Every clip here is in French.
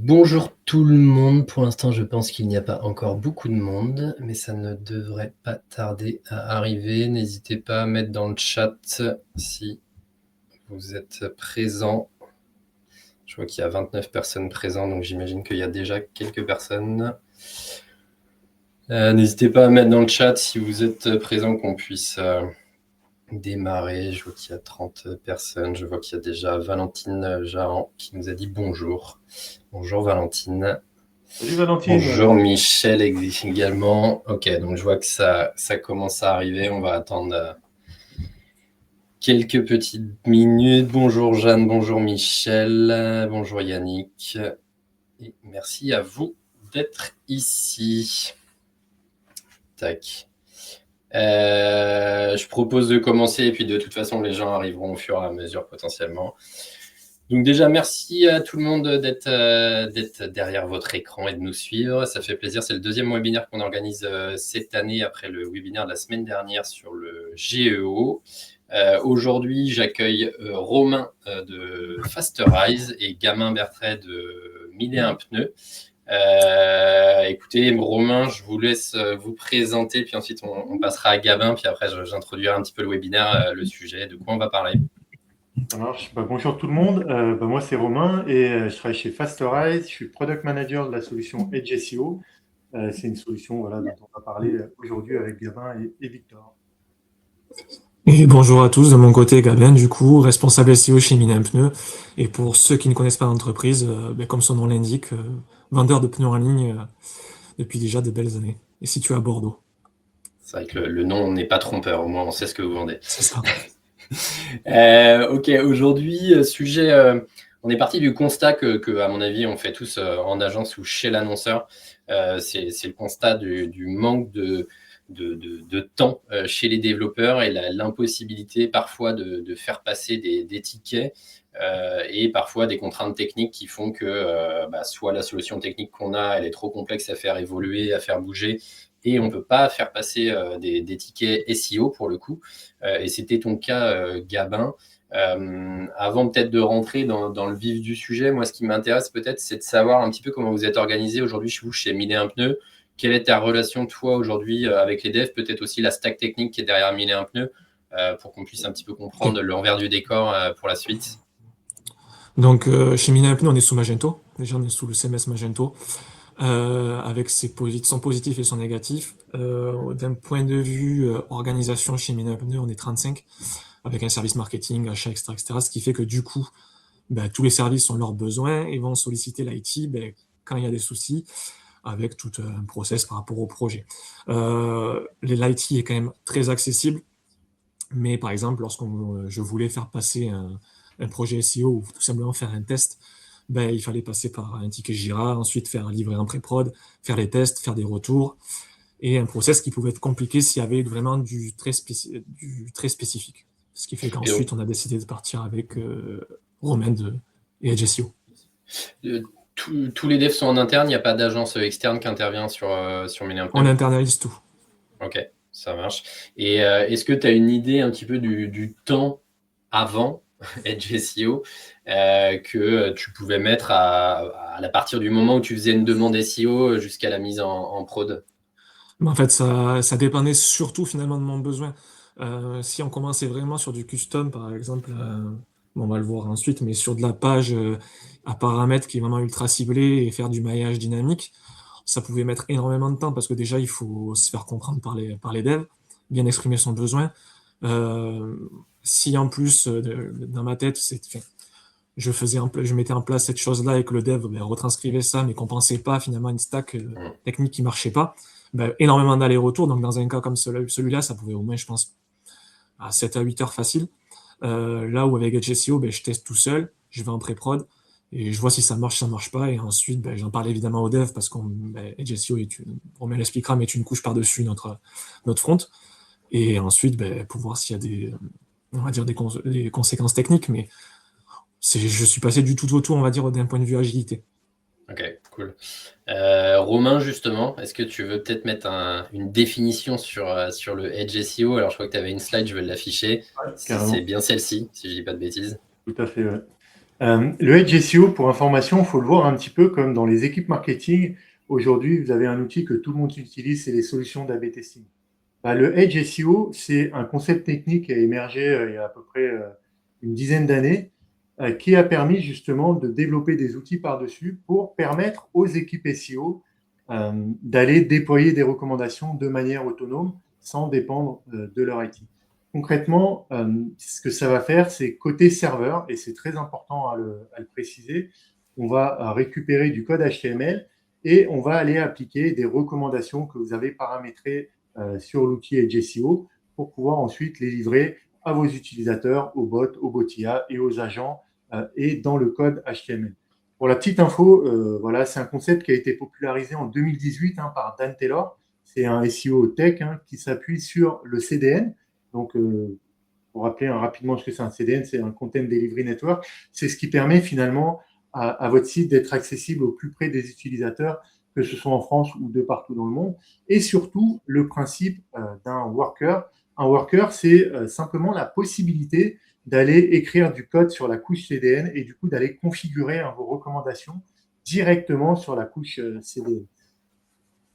Bonjour tout le monde. Pour l'instant, je pense qu'il n'y a pas encore beaucoup de monde, mais ça ne devrait pas tarder à arriver. N'hésitez pas à mettre dans le chat si vous êtes présents. Je vois qu'il y a 29 personnes présentes, donc j'imagine qu'il y a déjà quelques personnes. N'hésitez pas à mettre dans le chat si vous êtes présents, qu'on puisse démarrer. Je vois qu'il y a 30 personnes. Je vois qu'il y a déjà Valentine Jahan qui nous a dit bonjour. Bonjour Valentine. Salut Valentine. Bonjour Michel également. Ok, donc je vois que ça commence à arriver. On va attendre quelques petites minutes. Bonjour Jeanne, bonjour Michel, bonjour Yannick. Et merci à vous d'être ici. Tac. Je propose de commencer et puis de toute façon les gens arriveront au fur et à mesure potentiellement. Donc déjà, merci à tout le monde d'être derrière votre écran et de nous suivre. Ça fait plaisir. C'est le deuxième webinaire qu'on organise cette année après le webinaire de la semaine dernière sur le GEO. Aujourd'hui, j'accueille Romain de Fasterize et Gamin Bertret de 1001 pneus. Écoutez, Romain, je vous laisse vous présenter, puis ensuite on passera à Gabin, puis après j'introduirai un petit peu le webinaire, le sujet, de quoi on va parler. Ça marche. Bonjour tout le monde. Moi c'est Romain et je travaille chez Fasterize. Je suis product manager de la solution Edge SEO. C'est une solution dont on va parler aujourd'hui avec Gabin et Victor. Et bonjour à tous, de mon côté Gabin, du coup, responsable SEO chez Minen Pneus. Et pour ceux qui ne connaissent pas l'entreprise, comme son nom l'indique, vendeur de pneus en ligne depuis déjà de belles années. Et situé à Bordeaux. C'est vrai que le nom n'est pas trompeur, au moins on sait ce que vous vendez. C'est ça. Ok, aujourd'hui, sujet, on est parti du constat que, à mon avis, on fait tous en agence ou chez l'annonceur. C'est le constat du manque de temps chez les développeurs et l'impossibilité parfois de faire passer des tickets et parfois des contraintes techniques qui font que soit la solution technique qu'on a, elle est trop complexe à faire évoluer, à faire bouger, et on ne peut pas faire passer des tickets SEO pour le coup. Et c'était ton cas, Gabin. Avant peut-être de rentrer dans le vif du sujet, moi ce qui m'intéresse peut-être, c'est de savoir un petit peu comment vous êtes organisé aujourd'hui chez 1001 pneus. Quelle est ta relation, toi, aujourd'hui, avec les devs, peut-être aussi la stack technique qui est derrière 1001 pneus, pour qu'on puisse un petit peu comprendre Ok. l'envers du décor pour la suite. Donc, chez Minen Pneus, on est sous Magento. Déjà, on est sous le CMS Magento, avec son positif et son négatif. D'un point de vue organisation, chez Minen Pneus, on est 35, avec un service marketing, achat, etc., Ce qui fait que du coup, tous les services ont leurs besoins et vont solliciter l'IT quand il y a des soucis, avec tout un process par rapport au projet. L'IT est quand même très accessible, mais par exemple, je voulais faire passer un projet SEO ou tout simplement faire un test, il fallait passer par un ticket Jira, ensuite faire livrer un pré-prod, faire les tests, faire des retours, et un process qui pouvait être compliqué s'il y avait vraiment du très spécifique. Ce qui fait Et donc, qu'ensuite, on a décidé de partir avec Romain et Edge SEO. tous les devs sont en interne, il n'y a pas d'agence externe qui intervient sur 1001 On pneus. internalise tout. Ok, ça marche. Et est-ce que tu as une idée un petit peu du temps avant Edge SEO que tu pouvais mettre à partir du moment où tu faisais une demande SEO jusqu'à la mise en prod? Mais en fait, ça dépendait surtout finalement de mon besoin. Si on commençait vraiment sur du custom, par exemple, on va le voir ensuite, mais sur de la page à paramètres qui est vraiment ultra ciblée et faire du maillage dynamique, ça pouvait mettre énormément de temps parce que déjà, il faut se faire comprendre par les devs, bien exprimer son besoin. Euh, Si en plus, dans ma tête, je mettais en place cette chose-là et que le dev retranscrivait ça, mais qu'on pensait pas finalement à une stack technique qui marchait pas, énormément d'allers-retours. Donc dans un cas comme celui-là, ça pouvait au moins, je pense, à 7 à 8 heures facile. Là où avec HSEO, je teste tout seul, je vais en pré-prod et je vois si ça marche pas. Et ensuite, j'en parle évidemment au dev parce qu'on HSEO on l'expliquera, mais est une couche par-dessus notre front. Et ensuite, pour voir s'il y a on va dire des conséquences techniques, mais je suis passé du tout au tout, on va dire, d'un point de vue agilité. Ok, cool. Romain, justement, est-ce que tu veux peut-être mettre une définition sur le Edge SEO? Alors, je crois que tu avais une slide, je vais l'afficher. Ouais, Si c'est carrément. bien celle-ci, si je dis pas de bêtises. Tout à fait. Ouais. Le Edge SEO, pour information, il faut le voir un petit peu comme dans les équipes marketing. Aujourd'hui, vous avez un outil que tout le monde utilise, c'est les solutions d'A/B testing. Le Edge SEO, c'est un concept technique qui a émergé il y a à peu près une dizaine d'années, qui a permis justement de développer des outils par-dessus pour permettre aux équipes SEO d'aller déployer des recommandations de manière autonome sans dépendre de leur IT. Concrètement, ce que ça va faire, c'est côté serveur, et c'est très important à le préciser, on va récupérer du code HTML et on va aller appliquer des recommandations que vous avez paramétrées sur l'outil Edge SEO pour pouvoir ensuite les livrer à vos utilisateurs, aux bots, aux botia et aux agents et dans le code HTML. Pour la petite info, voilà, c'est un concept qui a été popularisé en 2018 par Dan Taylor. C'est un SEO tech qui s'appuie sur le CDN. Donc, pour rappeler rapidement ce que c'est un CDN, c'est un Content Delivery Network. C'est ce qui permet finalement à votre site d'être accessible au plus près des utilisateurs, que ce soit en France ou de partout dans le monde. Et surtout, le principe d'un worker. Un worker, c'est simplement la possibilité d'aller écrire du code sur la couche CDN et du coup d'aller configurer vos recommandations directement sur la couche CDN.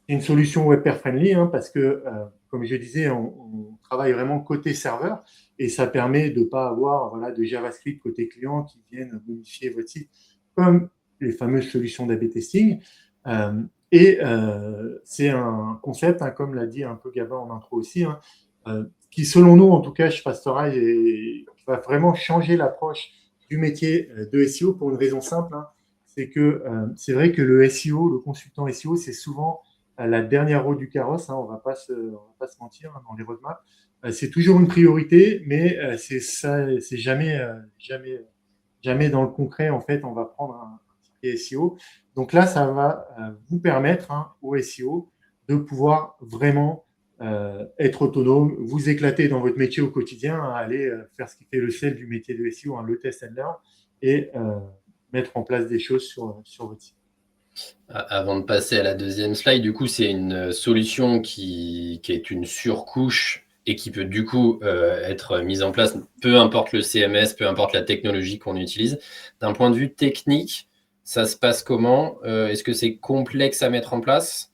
C'est une solution webpair-friendly parce que, comme je disais, on travaille vraiment côté serveur et ça permet de ne pas avoir de JavaScript côté client qui viennent modifier votre site comme les fameuses solutions d'A/B testing. C'est un concept, comme l'a dit un peu Gabin en intro aussi, qui, selon nous, en tout cas, chez Fastorize, va vraiment changer l'approche du métier de SEO pour une raison simple. C'est que c'est vrai que le SEO, le consultant SEO, c'est souvent la dernière roue du carrosse. On ne va pas se mentir dans les roadmaps. C'est toujours une priorité, mais c'est jamais dans le concret. En fait, on va prendre un ticket SEO. Donc là, ça va vous permettre au SEO de pouvoir vraiment être autonome, vous éclater dans votre métier au quotidien, aller faire ce qui fait le sel du métier de SEO, le test and learn, et mettre en place des choses sur votre site. Avant de passer à la deuxième slide, du coup, c'est une solution qui est une surcouche et qui peut du coup être mise en place, peu importe le CMS, peu importe la technologie qu'on utilise. D'un point de vue technique, ça se passe comment? Est-ce que c'est complexe à mettre en place?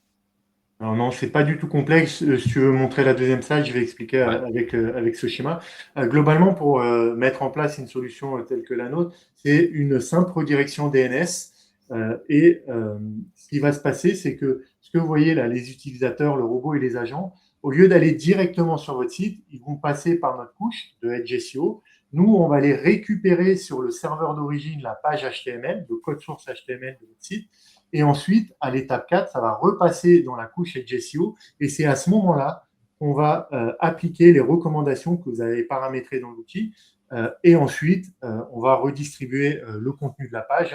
Alors non, c'est pas du tout complexe. Si tu veux montrer la deuxième slide, je vais expliquer avec ce schéma. Globalement, pour mettre en place une solution telle que la nôtre, c'est une simple redirection DNS. Ce qui va se passer, c'est que ce que vous voyez là, les utilisateurs, le robot et les agents, au lieu d'aller directement sur votre site, ils vont passer par notre couche de Edge SEO. Nous, on va les récupérer sur le serveur d'origine, la page HTML, le code source HTML de votre site. Et ensuite, à l'étape 4, ça va repasser dans la couche Edge SEO. Et c'est à ce moment-là qu'on va appliquer les recommandations que vous avez paramétrées dans l'outil. Et ensuite, on va redistribuer le contenu de la page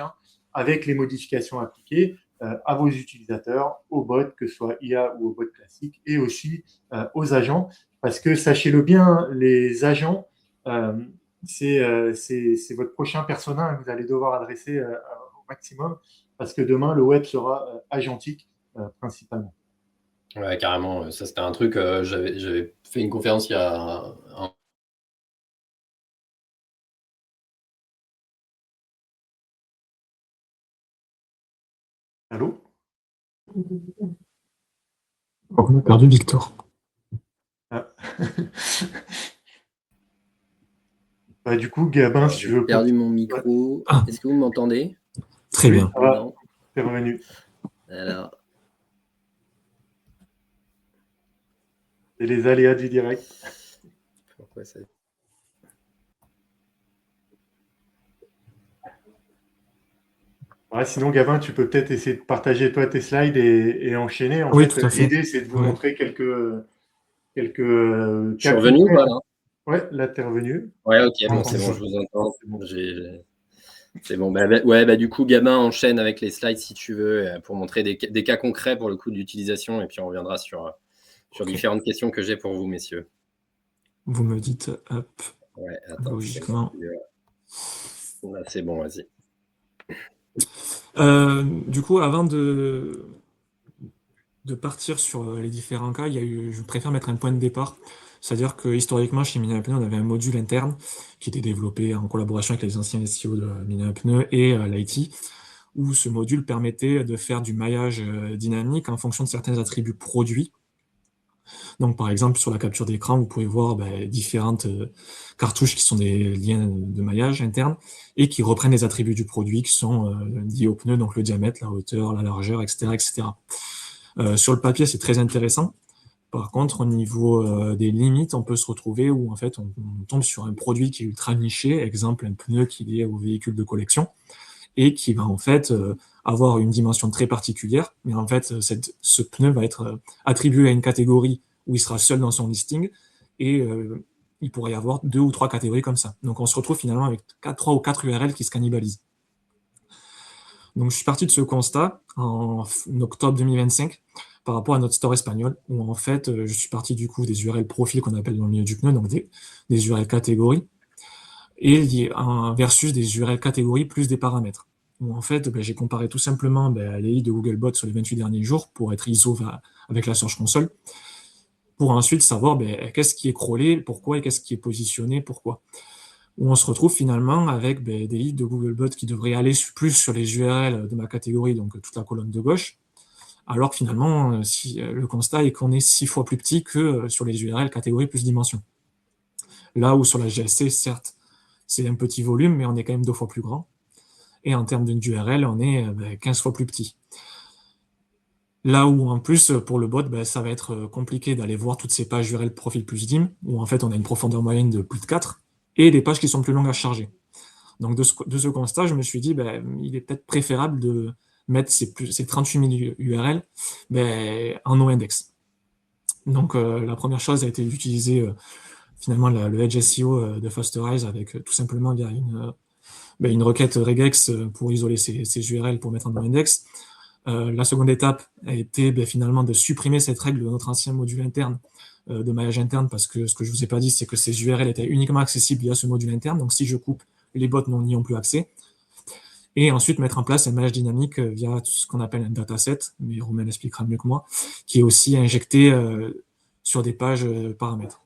avec les modifications appliquées à vos utilisateurs, aux bots, que ce soit IA ou aux bots classiques, et aussi aux agents. Parce que sachez-le bien, les agents, c'est votre prochain persona que vous allez devoir adresser au maximum, parce que demain, le web sera agentique principalement. Ouais, carrément. Ça, c'était un truc, j'avais fait une conférence il y a un Allô? On a perdu Victor. Du coup, Gabin, si tu veux... J'ai perdu mon micro. Ah. Est-ce que vous m'entendez? Très bien. C'est revenu. Alors... C'est les aléas du direct. Pourquoi ça... Sinon, Gabin, tu peux peut-être essayer de partager toi tes slides et enchaîner. En Oui, fait, tout à fait. l'idée, c'est de vous montrer quelques Je suis revenu ou pas là? Ouais, là, tu es revenu. Ouais, ok, bon, c'est bon, je vous entends. C'est bon. Du coup, Gabin, enchaîne avec les slides si tu veux, pour montrer des cas concrets pour le coup d'utilisation, et puis on reviendra sur différentes questions que j'ai pour vous, messieurs. Vous me dites, hop, ouais, attends, logiquement. Là, c'est bon, vas-y. Du coup, avant de partir sur les différents cas, je préfère mettre un point de départ. C'est-à-dire que historiquement, chez Miner Pneu, on avait un module interne qui était développé en collaboration avec les anciens SEO de Miner Pneu et l'IT, où ce module permettait de faire du maillage dynamique en fonction de certains attributs produits. Donc, par exemple, sur la capture d'écran, vous pouvez voir différentes cartouches qui sont des liens de maillage interne et qui reprennent les attributs du produit qui sont liés au pneu, donc le diamètre, la hauteur, la largeur, etc., etc. Sur le papier, c'est très intéressant. Par contre, au niveau des limites, on peut se retrouver où en fait on tombe sur un produit qui est ultra niché, exemple un pneu qui est lié au véhicule de collection, et qui va en fait avoir une dimension très particulière. Mais en fait, ce pneu va être attribué à une catégorie où il sera seul dans son listing, et il pourrait y avoir 2 ou 3 catégories comme ça. Donc on se retrouve finalement avec 3 ou 4 URL qui se cannibalisent. Donc je suis parti de ce constat en octobre 2025 par rapport à notre store espagnol, où en fait je suis parti du coup des URL profils qu'on appelle dans le milieu du pneu, donc des URL catégories, et versus des URL catégories plus des paramètres. Où en fait j'ai comparé tout simplement les hits de Googlebot sur les 28 derniers jours pour être ISO avec la Search Console, pour ensuite savoir qu'est-ce qui est crawlé, pourquoi, et qu'est-ce qui est positionné, pourquoi. Où on se retrouve finalement avec des hits de Googlebot qui devraient aller plus sur les URL de ma catégorie, donc toute la colonne de gauche, alors que finalement, le constat est qu'on est 6 fois plus petit que sur les URL catégorie plus dimension. Là où sur la GSC, certes, c'est un petit volume, mais on est quand même 2 fois plus grand. Et en termes d'URL, on est 15 fois plus petit. Là où, en plus, pour le bot, ça va être compliqué d'aller voir toutes ces pages URL profil plus dim, où en fait, on a une profondeur moyenne de plus de 4, et des pages qui sont plus longues à charger. Donc, de ce constat, je me suis dit, il est peut-être préférable de mettre ces 38 000 URL en no-index. Donc, la première chose a été d'utiliser finalement le Edge SEO de Fasterize avec tout simplement via une requête regex pour isoler ces URL pour mettre en no-index. La seconde étape a été finalement de supprimer cette règle de notre ancien module interne de maillage interne, parce que ce que je vous ai pas dit, c'est que ces URL étaient uniquement accessibles via ce module interne. Donc, si je coupe, les bots n'y ont plus accès. Et ensuite, mettre en place un maillage dynamique via tout ce qu'on appelle un dataset, mais Romain l'expliquera mieux que moi, qui est aussi injecté sur des pages paramètres.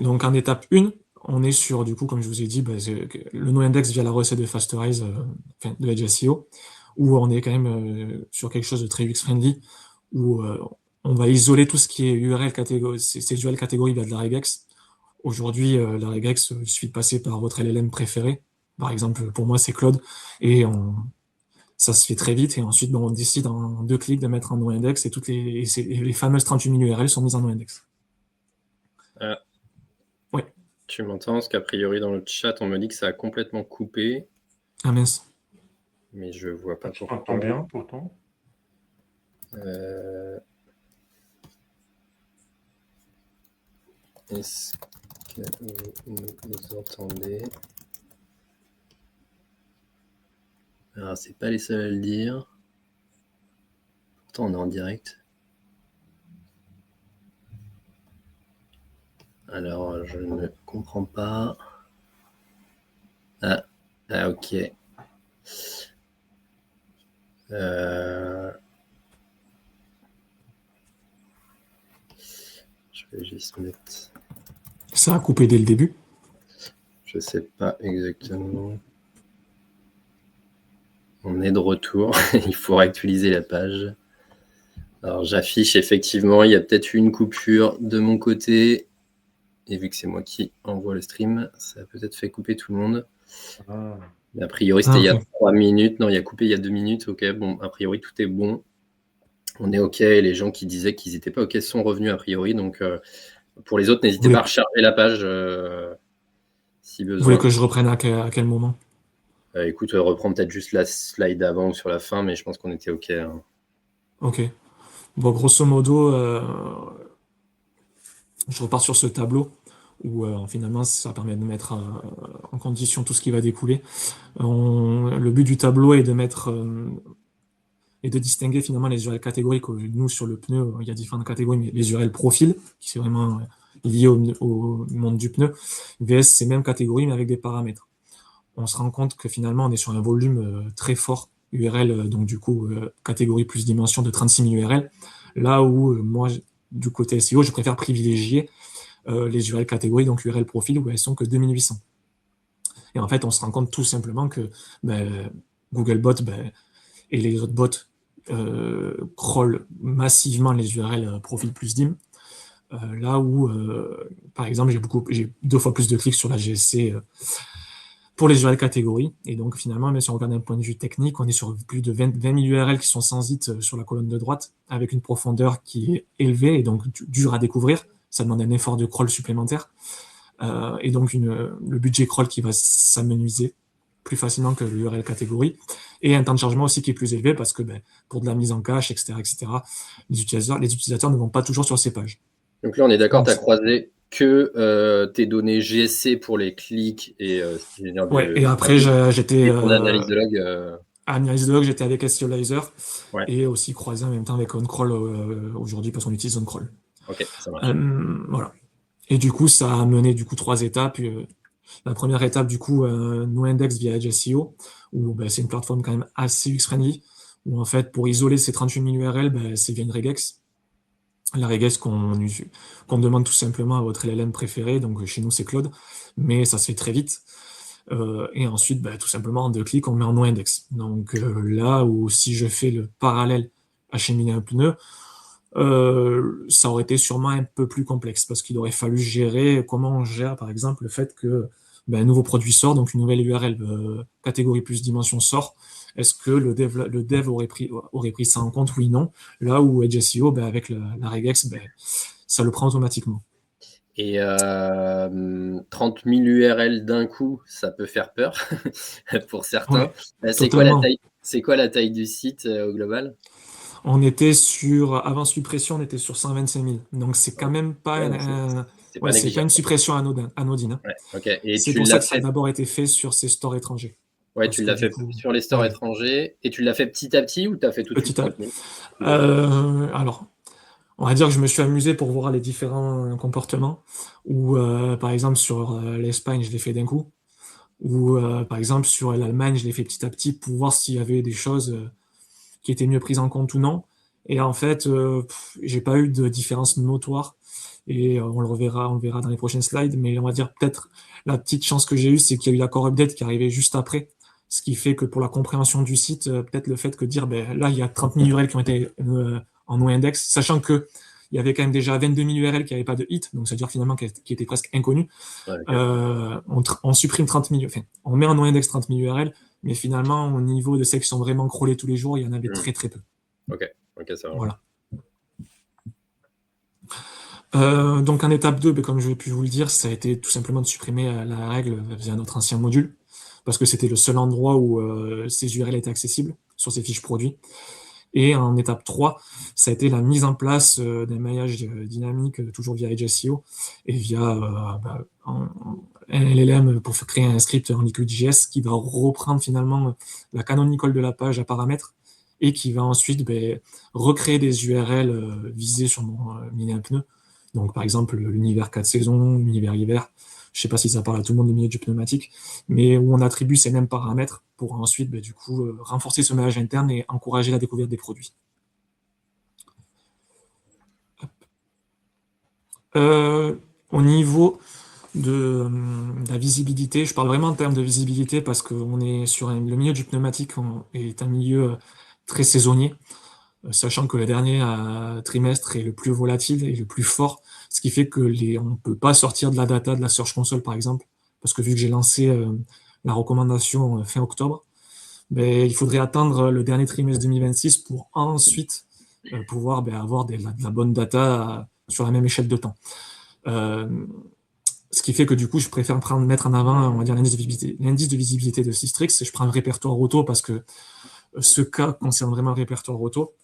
Donc, en étape 1, on est sur, du coup, comme je vous ai dit, le no-index via la recette de Fasterize, de Edge SEO, où on est quand même sur quelque chose de très UX-friendly, où on va isoler tout ce qui est URL catégorie, ces URL catégories via de la regex. Aujourd'hui, la regex, il suffit de passer par votre LLM préféré. Par exemple, pour moi, c'est Claude, et ça se fait très vite, et ensuite, on décide en 2 clics de mettre un no-index, et les fameuses 38 000 URL sont mises en no-index. Oui. Tu m'entends? Parce qu'a priori, dans le chat, on me dit que ça a complètement coupé. Ah mince. Mais je vois pas pourquoi. Tu t'entends bien, pourtant. Est-ce que vous nous entendez? Alors, c'est pas les seuls à le dire. Pourtant, on est en direct. Alors, je ne comprends pas. Ah ok. Je vais juste mettre... Ça a coupé dès le début? Je sais pas exactement. On est de retour. Il faut réactualiser la page. Alors, j'affiche effectivement, il y a peut-être eu une coupure de mon côté. Et vu que c'est moi qui envoie le stream, ça a peut-être fait couper tout le monde. Mais a priori, c'était il y a 3 minutes. Non, il y a coupé il y a 2 minutes. Ok, bon, a priori, tout est bon. On est ok. Et les gens qui disaient qu'ils n'étaient pas ok sont revenus a priori. Donc, pour les autres, n'hésitez pas à recharger la page si besoin. Vous voulez que je reprenne à quel moment? Écoute, reprends peut-être juste la slide d'avant ou sur la fin, mais je pense qu'on était ok. Hein. Ok. Bon, grosso modo, je repars sur ce tableau où finalement ça permet de mettre en condition tout ce qui va découler. Le but du tableau est de mettre et de distinguer finalement les URL catégories. Nous, sur le pneu, il y a différentes catégories, mais les URL profils, qui c'est vraiment lié au monde du pneu, VS ces mêmes catégories, mais avec des paramètres. On se rend compte que finalement, on est sur un volume très fort URL, donc du coup, catégorie plus dimension de 36 000 URL, là où moi, du côté SEO, je préfère privilégier les URL catégories, donc URL profil, où elles sont que 2800. Et en fait, on se rend compte tout simplement que Googlebot et les autres bots crawlent massivement les URL profil plus dim. Là où, par exemple, j'ai 2 fois plus de clics sur la GSC pour les URL catégories. Et donc, finalement, même si on regarde d'un point de vue technique, on est sur plus de 20 000 URL qui sont sans hit sur la colonne de droite, avec une profondeur qui est élevée et donc dure à découvrir. Ça demande un effort de crawl supplémentaire. Et donc, le budget crawl qui va s'amenuiser plus facilement que l'URL catégorie. Et un temps de chargement aussi qui est plus élevé parce que pour de la mise en cache, etc., les utilisateurs ne vont pas toujours sur ces pages. Donc là, on est d'accord, tu as croisé que tes données GSC pour les clics et et après, j'étais pour l'analyse de log. Analyse de log, j'étais avec SEOlizer et aussi croisé en même temps avec OnCrawl aujourd'hui parce qu'on utilise OnCrawl. Ok, ça marche. Voilà. Et du coup, ça a mené 3 étapes. La première étape, du coup, NoIndex via Edge SEO, où c'est une plateforme quand même assez UX-friendly, où en fait, pour isoler ces 38 000 URL, c'est via une regex. La regex qu'on demande tout simplement à votre LLM préféré, donc chez nous c'est Claude, mais ça se fait très vite. Et ensuite, tout simplement en 2 clics, on met en NoIndex. Donc là où si je fais le parallèle acheminer un pneu, ça aurait été sûrement un peu plus complexe parce qu'il aurait fallu gérer comment on gère par exemple le fait que un nouveau produit sort, donc une nouvelle URL catégorie plus dimension sort. Est-ce que le dev aurait pris ça en compte? Oui, non. Là où Edge SEO, avec la regex, ça le prend automatiquement. Et 30 000 URL d'un coup, ça peut faire peur pour certains. Ouais, c'est quoi la taille du site au global? On était avant suppression, on était sur 125 000. Donc c'est quand même pas, c'est pas une suppression anodine. Ouais, okay. Et c'est pour ça que ça a d'abord été fait sur ces stores étrangers. Ouais, tu l'as fait sur les stores étrangers et tu l'as fait petit à petit ou tu as fait tout de suite 30 000? Alors, on va dire que je me suis amusé pour voir les différents comportements. Ou par exemple sur l'Espagne, je l'ai fait d'un coup. Ou par exemple sur l'Allemagne, je l'ai fait petit à petit pour voir s'il y avait des choses qui étaient mieux prises en compte ou non. Et en fait, j'ai pas eu de différence notoire. Et on le verra dans les prochaines slides. Mais on va dire peut-être la petite chance que j'ai eue, c'est qu'il y a eu la core update qui est arrivée juste après. Ce qui fait que pour la compréhension du site, peut-être le fait que dire, là, il y a 30 000 URL qui ont été en NoIndex, sachant que il y avait quand même déjà 22 000 URL qui n'avaient pas de hit, donc c'est-à-dire finalement qui étaient presque inconnus. Ouais, okay. On supprime 30 000, enfin, on met en NoIndex 30 000 URL, mais finalement, au niveau de celles qui sont vraiment crawlées tous les jours, il y en avait très très peu. Ok, ça va. Voilà. Donc en étape 2, comme je vais pu vous le dire, ça a été tout simplement de supprimer la règle via notre ancien module, parce que c'était le seul endroit où ces URL étaient accessibles sur ces fiches produits. Et en étape 3, ça a été la mise en place d'un maillage dynamique, toujours via Edge SEO, et via un LLM pour créer un script en Liquid.js qui va reprendre finalement la canonical de la page à paramètres, et qui va ensuite recréer des URL visées sur mon mini pneu. Donc par exemple l'univers 4 saisons, l'univers hiver, je ne sais pas si ça parle à tout le monde du milieu du pneumatique, mais où on attribue ces mêmes paramètres pour ensuite du coup renforcer ce maillage interne et encourager la découverte des produits. Au niveau de la visibilité, je parle vraiment en termes de visibilité parce qu'on est sur le milieu du pneumatique est un milieu très saisonnier, sachant que le dernier trimestre est le plus volatile et le plus fort, ce qui fait que on ne peut pas sortir de la data de la Search Console, par exemple, parce que vu que j'ai lancé la recommandation fin octobre, il faudrait attendre le dernier trimestre 2026 pour ensuite pouvoir avoir de la bonne data sur la même échelle de temps. Ce qui fait que du coup, je préfère mettre en avant, on va dire, l'indice de visibilité de Systrix, et je prends le répertoire auto parce que ce cas concerne vraiment le répertoire auto.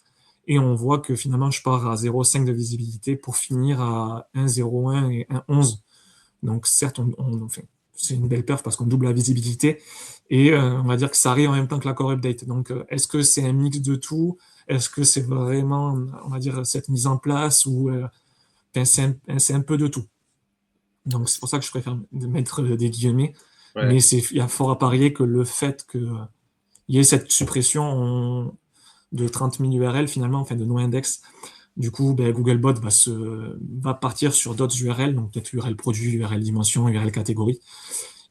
Et on voit que finalement, je pars à 0,5 de visibilité pour finir à 1,01 et 1,11. Donc certes, c'est une belle perf parce qu'on double la visibilité. Et on va dire que ça arrive en même temps que la core update. Donc est-ce que c'est un mix de tout? Est-ce que c'est vraiment, on va dire, cette mise en place ou c'est un peu de tout? Donc c'est pour ça que je préfère mettre des guillemets. Ouais. Mais il y a fort à parier que le fait qu'il y ait cette suppression de 30 000 URL finalement, enfin de NoIndex, Du coup, Googlebot va partir sur d'autres URL, donc peut-être URL produit, URL dimension, URL catégorie.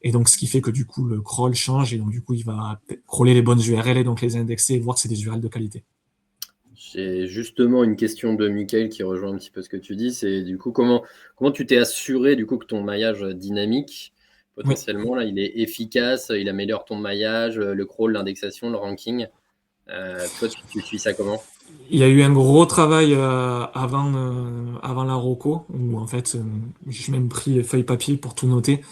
Et donc, ce qui fait que du coup, le crawl change et donc du coup, il va crawler les bonnes URL et donc les indexer et voir que c'est des URL de qualité. J'ai justement une question de Mickaël qui rejoint un petit peu ce que tu dis. C'est du coup comment tu t'es assuré du coup que ton maillage dynamique, potentiellement, là, il est efficace, il améliore ton maillage, le crawl, l'indexation, le ranking. Toi, tu suis ça comment? Il y a eu un gros travail avant la Roco, où en fait, j'ai même pris feuille papier pour tout noter,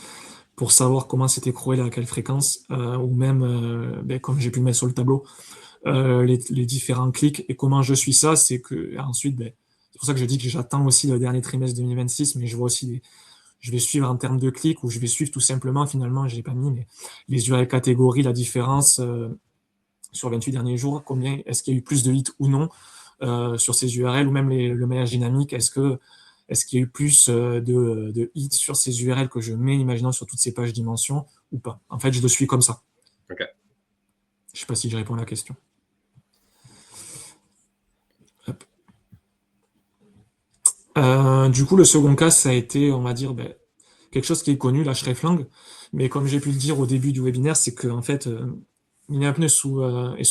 pour savoir comment c'était crawlé, à quelle fréquence, ou même, comme j'ai pu le mettre sur le tableau, les différents clics. Et comment je suis ça, c'est que ensuite, c'est pour ça que je dis que j'attends aussi le dernier trimestre 2026, mais je vois aussi je vais suivre en termes de clics, ou je vais suivre tout simplement, finalement, je l'ai pas mis, mais les URL catégories, la différence sur 28 derniers jours, combien est-ce qu'il y a eu plus de hits ou non sur ces URL, ou même le maillage dynamique, est-ce qu'il y a eu plus de hits sur ces URL que je mets, imaginons sur toutes ces pages dimensions, ou pas. En fait, je le suis comme ça. Ok. Je sais pas si je réponds à la question. Du coup, le second cas, ça a été, on va dire, quelque chose qui est connu, la Hreflang. Mais comme j'ai pu le dire au début du webinaire, c'est que en fait, Minapne est sous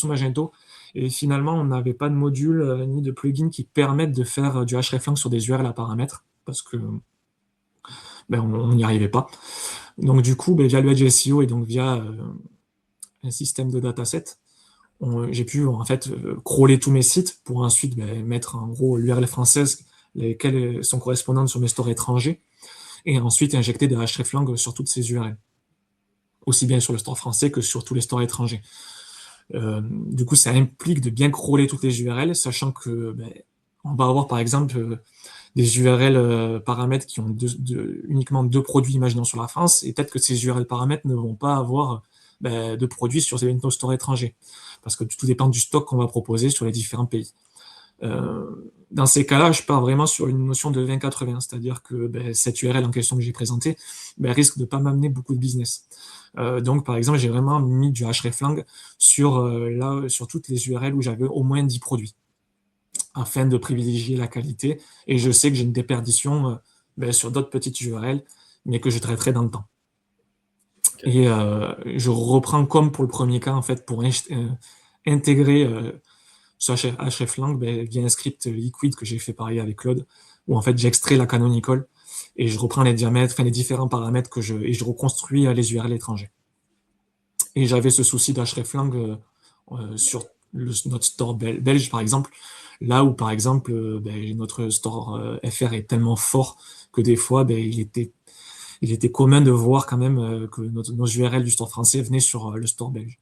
Magento. Et finalement, on n'avait pas de module ni de plugin qui permettent de faire du hreflang sur des URL à paramètres, parce que on n'y arrivait pas. Donc du coup, via le Edge SEO et donc via un système de dataset, j'ai pu en fait crawler tous mes sites pour ensuite mettre en gros l'URL française, lesquelles sont correspondantes sur mes stores étrangers, et ensuite injecter des hreflang sur toutes ces URL, aussi bien sur le store français que sur tous les stores étrangers. Du coup, ça implique de bien crawler toutes les URL, sachant que on va avoir par exemple des URL paramètres qui ont uniquement 2 produits, imaginons, sur la France, et peut-être que ces URL paramètres ne vont pas avoir de produits sur nos stores étrangers, parce que tout dépend du stock qu'on va proposer sur les différents pays. Dans ces cas-là, je pars vraiment sur une notion de 20-80, c'est-à-dire que cette URL en question que j'ai présentée risque de pas m'amener beaucoup de business. Donc, par exemple, j'ai vraiment mis du hreflang sur toutes les URL où j'avais au moins 10 produits, afin de privilégier la qualité. Et je sais que j'ai une déperdition sur d'autres petites URL, mais que je traiterai dans le temps. Okay. Et je reprends comme pour le premier cas, en fait, pour intégrer ce hreflang via un script liquide que j'ai fait pareil avec Claude, où en fait j'extrais la canonical et je reprends les diamètres, les différents paramètres et je reconstruis les URL étrangers. Et j'avais ce souci d'hreflang sur notre store belge, par exemple, là où, par exemple, notre store FR est tellement fort que des fois, il était commun de voir quand même que nos URL du store français venaient sur le store belge.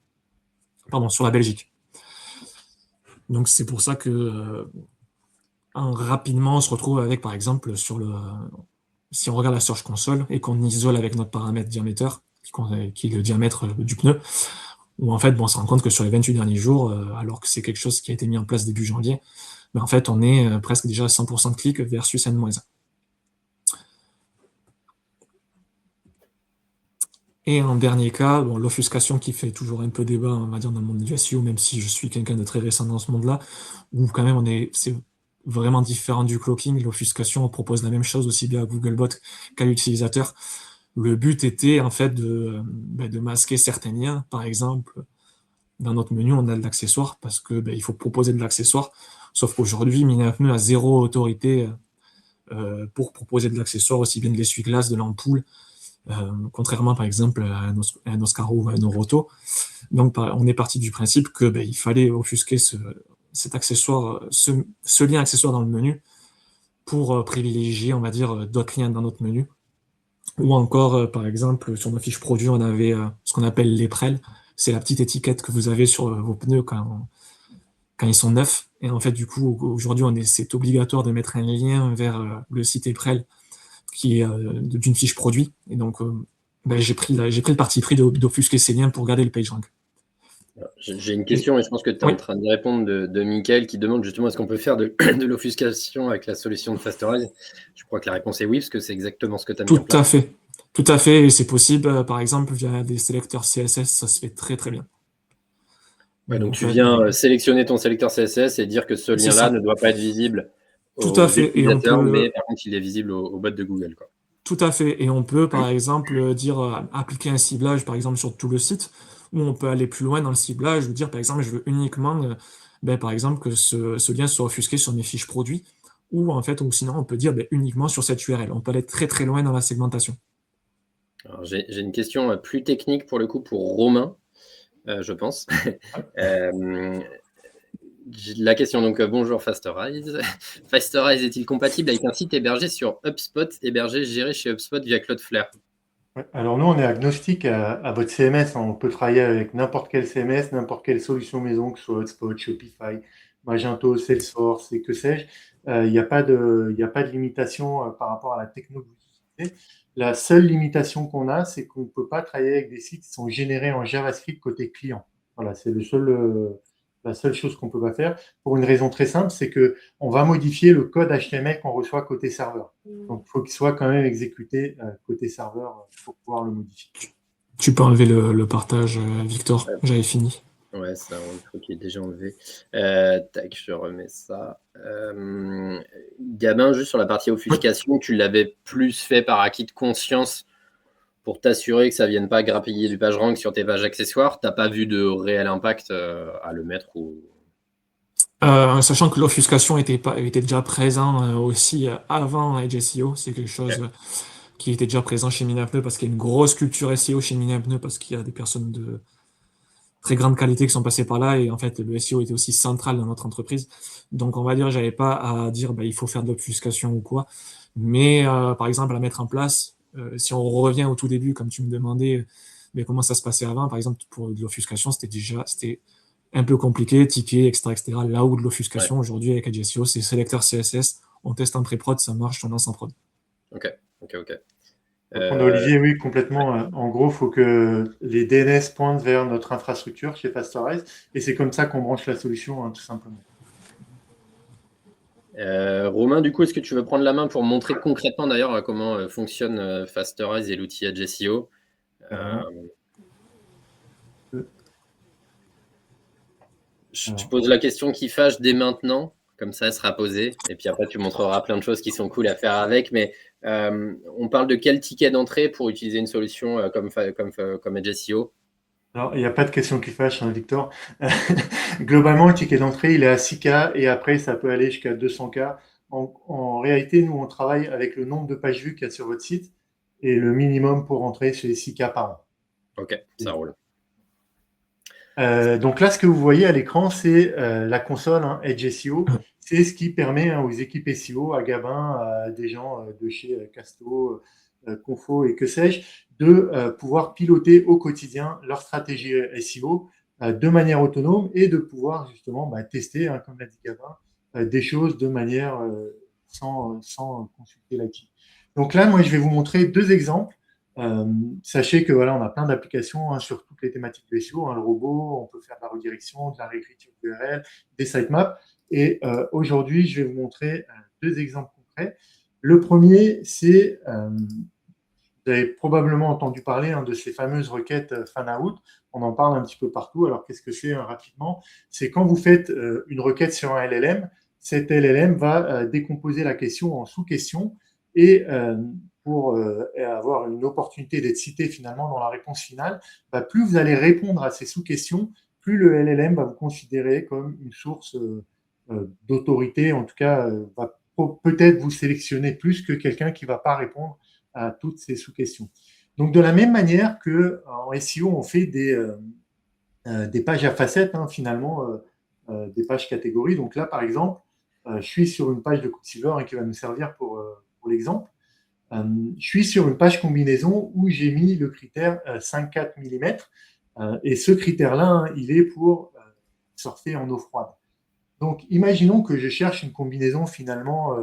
Pardon, sur la Belgique. Donc, c'est pour ça que rapidement, on se retrouve avec, par exemple, si on regarde la Search Console et qu'on isole avec notre paramètre diamètre, qui est le diamètre du pneu, où en fait, on se rend compte que sur les 28 derniers jours, alors que c'est quelque chose qui a été mis en place début janvier, en fait, on est presque déjà à 100% de clics versus N-1. Et en dernier cas, l'offuscation qui fait toujours un peu débat, on va dire, dans le monde du SEO, même si je suis quelqu'un de très récent dans ce monde-là, où quand même c'est vraiment différent du cloaking. L'offuscation, on propose la même chose aussi bien à Googlebot qu'à l'utilisateur. Le but était en fait de masquer certains liens. Par exemple, dans notre menu, on a de l'accessoire parce que il faut proposer de l'accessoire. Sauf qu'aujourd'hui, Minapne a zéro autorité pour proposer de l'accessoire, aussi bien de l'essuie-glace, de l'ampoule, contrairement par exemple à un Oscaro ou à un Noroto. Donc on est parti du principe que il fallait offusquer cet accessoire, ce lien accessoire dans le menu pour privilégier, on va dire, d'autres liens dans notre menu. Ou encore, par exemple, sur nos fiches produits, on avait ce qu'on appelle l'EPREL. C'est la petite étiquette que vous avez sur vos pneus quand ils sont neufs. Et en fait, du coup, aujourd'hui, c'est obligatoire de mettre un lien vers le site EPREL qui est d'une fiche produit. Et donc, j'ai pris le parti pris d'offusquer ces liens pour garder le PageRank. J'ai une question et je pense que tu es en train de répondre de Mickaël qui demande justement est-ce qu'on peut faire de l'offuscation avec la solution de Fasterize. Je crois que la réponse est oui, parce que c'est exactement ce que tu as mis en place. Tout à fait, et c'est possible, par exemple, via des sélecteurs CSS, ça se fait très très bien. Ouais, donc tu viens sélectionner ton sélecteur CSS et dire que ce lien-là ne doit pas être visible Tout à aux fait. Et on utilisateurs, mais peut, par contre, il est visible aux bots de Google, quoi. Tout à fait. Et on peut, par exemple, dire, appliquer un ciblage, par exemple, sur tout le site, ou on peut aller plus loin dans le ciblage, ou dire, par exemple, je veux uniquement, par exemple, que ce lien soit offusqué sur mes fiches produits, ou en fait, ou sinon, on peut dire uniquement sur cette URL. On peut aller très très loin dans la segmentation. Alors, j'ai une question plus technique pour le coup pour Romain, je pense. La question donc, bonjour Fasterize. Fasterize est-il compatible avec un site hébergé sur HubSpot, géré chez HubSpot via Cloudflare? Ouais. Alors nous, on est agnostique à votre CMS. On peut travailler avec n'importe quel CMS, n'importe quelle solution maison, que ce soit Hotspot, Shopify, Magento, Salesforce et que sais-je. Il n'y a pas de limitation par rapport à la technologie. La seule limitation qu'on a, c'est qu'on ne peut pas travailler avec des sites qui sont générés en JavaScript côté client. Voilà, c'est la seule chose qu'on ne peut pas faire pour une raison très simple, c'est que on va modifier le code HTML qu'on reçoit côté serveur. Donc, il faut qu'il soit quand même exécuté côté serveur pour pouvoir le modifier. Tu peux enlever le partage, Victor. J'avais fini. Ouais, ça, je crois qu'il est déjà enlevé. Tac, je remets ça. Gabin, juste sur la partie offuscation, tu l'avais plus fait par acquis de conscience pour t'assurer que ça vienne pas grappiller du PageRank sur tes pages accessoires. T'as pas vu de réel impact à le mettre ou... Sachant que l'offuscation était déjà présent aussi avant Edge SEO, c'est quelque chose Ok. qui était déjà présent chez Minapneu parce qu'il y a une grosse culture SEO chez Minapneu parce qu'il y a des personnes de très grande qualité qui sont passées par là et en fait le SEO était aussi central dans notre entreprise. Donc on va dire j'avais pas à dire il faut faire de l'obfuscation ou quoi, mais par exemple à mettre en place. Si on revient au tout début, comme tu me demandais, mais comment ça se passait avant, par exemple pour de l'offuscation, c'était un peu compliqué, ticket, etc. Là où de Ouais, l'offuscation aujourd'hui avec Edge SEO, c'est sélecteur CSS, on teste en pré-prod, ça marche, on lance en prod. ok, ok. Pour répondre à Euh, Olivier, oui, complètement. En gros, il faut que les DNS pointent vers notre infrastructure chez Fasterize et c'est comme ça qu'on branche la solution, hein, tout simplement. Romain, du coup, est-ce que tu veux prendre la main pour montrer concrètement d'ailleurs comment fonctionne Fasterize et l'outil Edge SEO? Carrément. Je Alors, pose la question qui fâche dès maintenant, comme ça elle sera posée, et puis après tu montreras plein de choses qui sont cool à faire avec, mais on parle de quel ticket d'entrée pour utiliser une solution comme Edge SEO? il n'y a pas de question qui fâche, hein, Victor. Globalement, le ticket d'entrée, il est à 6K et après, ça peut aller jusqu'à 200K. En réalité, nous, on travaille avec le nombre de pages vues qu'il y a sur votre site et le minimum pour entrer, c'est 6K par an. Ok, ça roule. Donc là, ce que vous voyez à l'écran, c'est la console, hein, Edge SEO. C'est ce qui permet, hein, aux équipes SEO, à Gabin, à des gens de chez Casto, Confo et que sais-je, de pouvoir piloter au quotidien leur stratégie SEO de manière autonome et de pouvoir justement tester, hein, comme l'a dit Gabin, des choses de manière sans consulter l'IT. Donc là, moi, je vais vous montrer deux exemples. Euh, Sachez que voilà, on a plein d'applications, hein, sur toutes les thématiques de SEO, hein, le robot, on peut faire de la redirection, de la réécriture d'URL, des sitemaps. Et aujourd'hui, je vais vous montrer deux exemples concrets. Le premier, c'est, vous avez probablement entendu parler, hein, de ces fameuses requêtes fan-out. On en parle un petit peu partout. Alors, qu'est-ce que c'est, hein, rapidement? C'est quand vous faites une requête sur un LLM, cet LLM va décomposer la question en sous-questions et pour avoir une opportunité d'être cité finalement dans la réponse finale, plus vous allez répondre à ces sous-questions, plus le LLM va vous considérer comme une source d'autorité, en tout cas, va peut-être vous sélectionner plus que quelqu'un qui ne va pas répondre à toutes ces sous-questions. Donc, de la même manière qu'en SEO, on fait des pages à facettes, hein, finalement, des pages catégories. Donc là, par exemple, je suis sur une page de Quicksilver, hein, qui va nous servir pour l'exemple. Je suis sur une page combinaison où j'ai mis le critère 5,4 mm. Et ce critère-là, hein, il est pour surfer en eau froide. Donc, imaginons que je cherche une combinaison finalement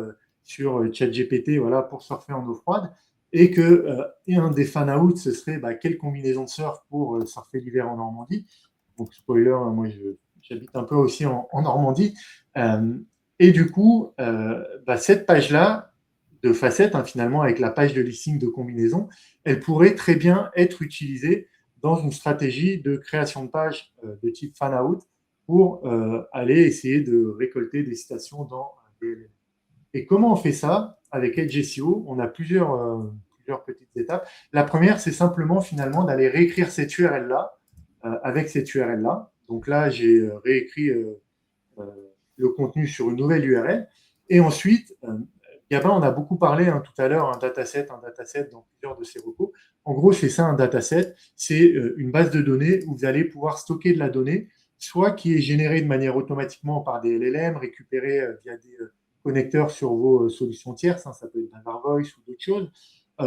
sur ChatGPT, voilà, pour surfer en eau froide, et que un des fan-out, ce serait quelle combinaison de surf pour surfer l'hiver en Normandie. Donc, spoiler, hein, moi j'habite un peu aussi en Normandie. Euh, et du coup, cette page-là, de facette, hein, finalement, avec la page de listing de combinaison, elle pourrait très bien être utilisée dans une stratégie de création de page de type fan-out pour aller essayer de récolter des citations dans des LLM. Et comment on fait ça? Avec Edge SEO, on a plusieurs petites étapes. La première, c'est simplement finalement d'aller réécrire cette URL-là avec cette URL-là. Donc là, j'ai réécrit euh, le contenu sur une nouvelle URL. Et ensuite, Gabin, on a beaucoup parlé tout à l'heure, un dataset dans plusieurs de ces repos. En gros, c'est ça un dataset, c'est une base de données où vous allez pouvoir stocker de la donnée, soit qui est générée de manière automatiquement par des LLM, récupérée via des connecteurs sur vos solutions tierces, ça peut être Voice ou d'autres choses,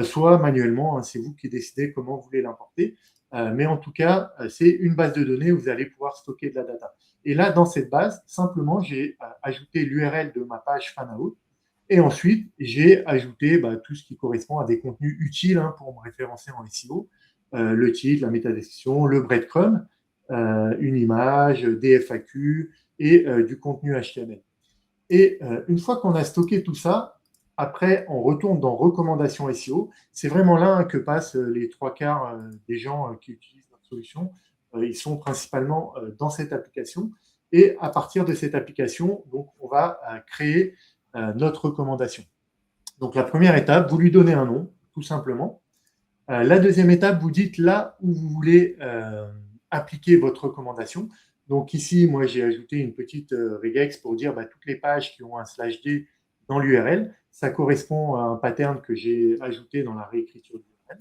soit manuellement, c'est vous qui décidez comment vous voulez l'importer. Mais en tout cas, c'est une base de données où vous allez pouvoir stocker de la data. Et là, dans cette base, simplement, j'ai ajouté l'URL de ma page Fanout. Et ensuite, j'ai ajouté tout ce qui correspond à des contenus utiles pour me référencer en SEO. Le titre, la métadescription, le breadcrumb, une image, des FAQ et du contenu HTML. Et une fois qu'on a stocké tout ça, après, on retourne dans recommandations SEO. C'est vraiment là que passent les trois quarts des gens qui utilisent notre solution. Ils sont principalement dans cette application. Et à partir de cette application, donc, on va créer notre recommandation. Donc, la première étape, vous lui donnez un nom, tout simplement. La deuxième étape, vous dites là où vous voulez appliquer votre recommandation. Donc ici, moi, j'ai ajouté une petite regex pour dire toutes les pages qui ont un /d dans l'URL, ça correspond à un pattern que j'ai ajouté dans la réécriture de l'URL.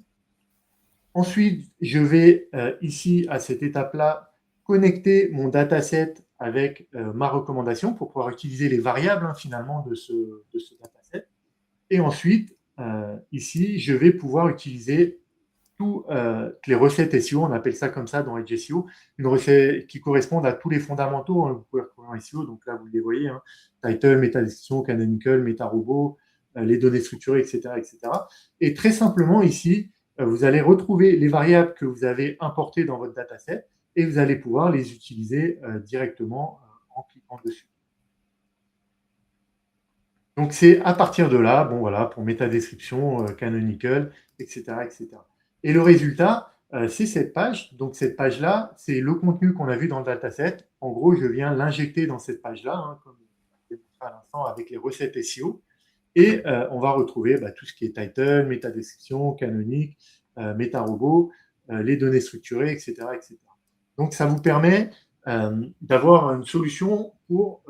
Ensuite, je vais ici, à cette étape-là, connecter mon dataset avec ma recommandation pour pouvoir utiliser les variables finalement de ce dataset. Et ensuite, ici, je vais pouvoir utiliser toutes les recettes SEO, on appelle ça comme ça dans Edge SEO, une recette qui correspond à tous les fondamentaux, vous pouvez retrouver en SEO, donc là vous les voyez, title, métadescription, canonical, métarobot, les données structurées, etc., etc. Et très simplement ici, vous allez retrouver les variables que vous avez importées dans votre dataset et vous allez pouvoir les utiliser directement en cliquant dessus. Donc c'est à partir de là, pour métadescription, canonical, etc., etc. Et le résultat, c'est cette page. Donc cette page-là, c'est le contenu qu'on a vu dans le dataset. En gros, je viens l'injecter dans cette page-là, comme je l'ai montré à l'instant avec les recettes SEO. Et on va retrouver tout ce qui est title, métadescription, canonique, métarobot, les données structurées, etc., etc. Donc ça vous permet d'avoir une solution pour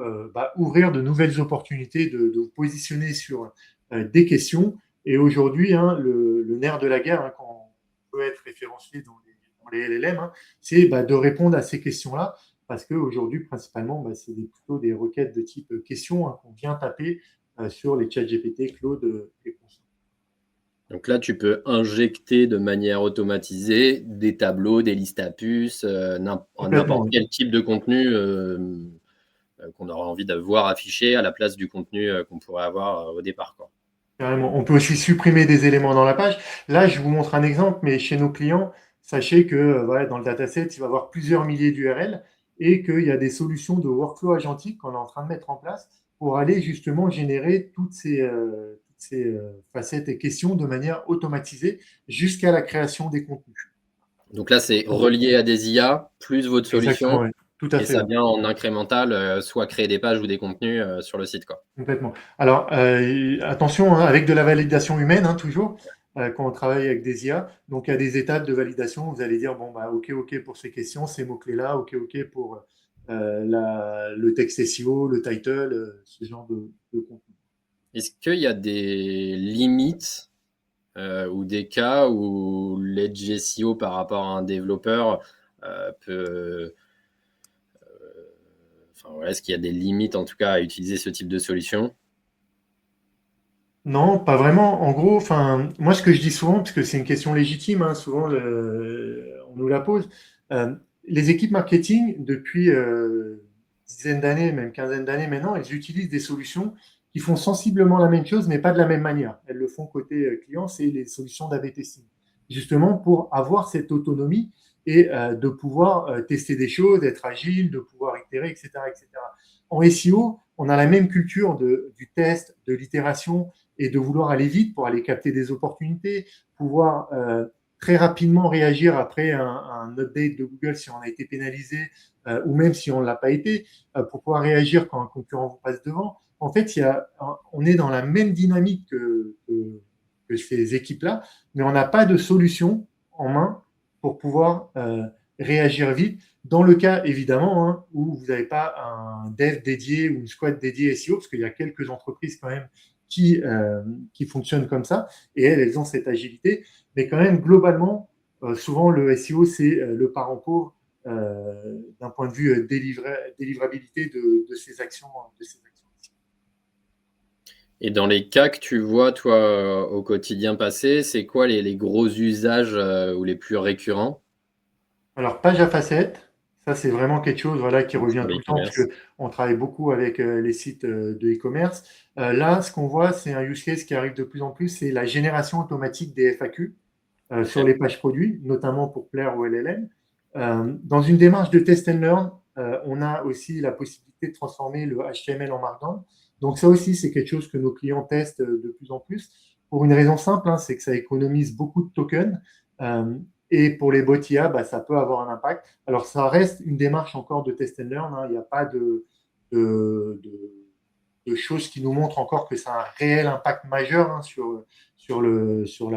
ouvrir de nouvelles opportunités, de vous positionner sur des questions. Et aujourd'hui, le nerf de la guerre, quand on peut être référencié dans les LLM, c'est de répondre à ces questions-là, parce qu'aujourd'hui, principalement, c'est plutôt des requêtes de type questions qu'on vient taper sur les chats GPT, Claude et consorts. Donc là, tu peux injecter de manière automatisée des tableaux, des listes à puces, n'importe quel type de contenu qu'on aura envie de voir affiché à la place du contenu qu'on pourrait avoir au départ, quoi. Carrément. On peut aussi supprimer des éléments dans la page. Là, je vous montre un exemple, mais chez nos clients, sachez que dans le dataset, il va y avoir plusieurs milliers d'URL et qu'il y a des solutions de workflow agentique qu'on est en train de mettre en place pour aller justement générer toutes ces facettes et questions de manière automatisée jusqu'à la création des contenus. Donc là, c'est relié à des IA plus votre solution. Exactement, oui. Tout à fait. Ça vient en incrémental, soit créer des pages ou des contenus sur le site, quoi. Complètement. Alors, attention, avec de la validation humaine, toujours, quand on travaille avec des IA. Donc, il y a des étapes de validation. Vous allez dire, OK pour ces questions, ces mots-clés-là, OK pour le texte SEO, le title, ce genre de contenu. Est-ce qu'il y a des limites ou des cas où l'Edge SEO par rapport à un développeur peut... est-ce qu'il y a des limites, en tout cas, à utiliser ce type de solution? Non, pas vraiment. En gros, moi, ce que je dis souvent, parce que c'est une question légitime, souvent on nous la pose, les équipes marketing, depuis dizaines d'années, même quinzaine d'années maintenant, elles utilisent des solutions qui font sensiblement la même chose, mais pas de la même manière. Elles le font côté client, c'est les solutions d'A/B testing. Justement, pour avoir cette autonomie et de pouvoir tester des choses, être agile, de pouvoir itérer, etc., etc. En SEO, on a la même culture du test, de l'itération, et de vouloir aller vite pour aller capter des opportunités, pouvoir très rapidement réagir après un update de Google si on a été pénalisé ou même si on ne l'a pas été, pour pouvoir réagir quand un concurrent vous passe devant. en fait, on est dans la même dynamique que ces équipes-là, mais on n'a pas de solution en main pour pouvoir réagir vite. Dans le cas, évidemment, hein, où vous n'avez pas un dev dédié ou une squad dédiée SEO, parce qu'il y a quelques entreprises quand même qui fonctionnent comme ça, et elles ont cette agilité. Mais quand même, globalement, souvent, le SEO, c'est le parent pauvre d'un point de vue délivrabilité de ces actions. Et dans les cas que tu vois, toi, au quotidien passé, c'est quoi les gros usages ou les plus récurrents? Alors, page à facettes, ça, c'est vraiment quelque chose voilà, qui revient Sur tout le temps, parce l'e-commerce. qu'on travaille beaucoup avec les sites de e-commerce. Là, ce qu'on voit, c'est un use case qui arrive de plus en plus, c'est la génération automatique des FAQ sur les pages produits, notamment pour plaire au LLM. Dans une démarche de test and learn, on a aussi la possibilité de transformer le HTML en Markdown. Donc ça aussi, c'est quelque chose que nos clients testent de plus en plus, pour une raison simple, hein, c'est que ça économise beaucoup de tokens. Et pour les bots IA, bah, ça peut avoir un impact. Alors ça reste une démarche encore de test and learn, hein. Il n'y a pas de choses qui nous montrent encore que ça a un réel impact majeur hein, sur le SEO,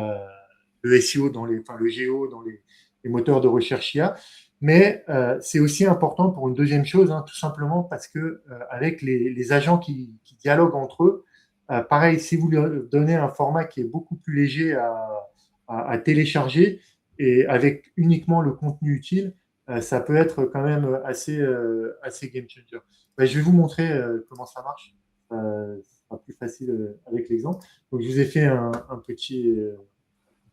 le GEO, dans les moteurs de recherche IA. Mais c'est aussi important pour une deuxième chose, hein, tout simplement parce que avec les agents qui dialoguent entre eux, pareil, si vous leur donnez un format qui est beaucoup plus léger à télécharger et avec uniquement le contenu utile, ça peut être quand même assez game changer. Ben, je vais vous montrer comment ça marche. Ce sera plus facile avec l'exemple. Donc, je vous ai fait un petit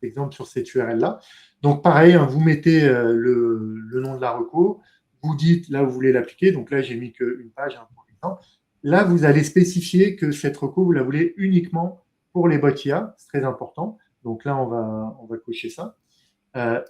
exemple sur cette URL-là. Donc, pareil, hein, vous mettez le nom de la reco, vous dites là où vous voulez l'appliquer. Donc là, j'ai mis qu'une page hein, pour l'exemple. Là, vous allez spécifier que cette reco, vous la voulez uniquement pour les bots IA. C'est très important. Donc là, on va cocher ça.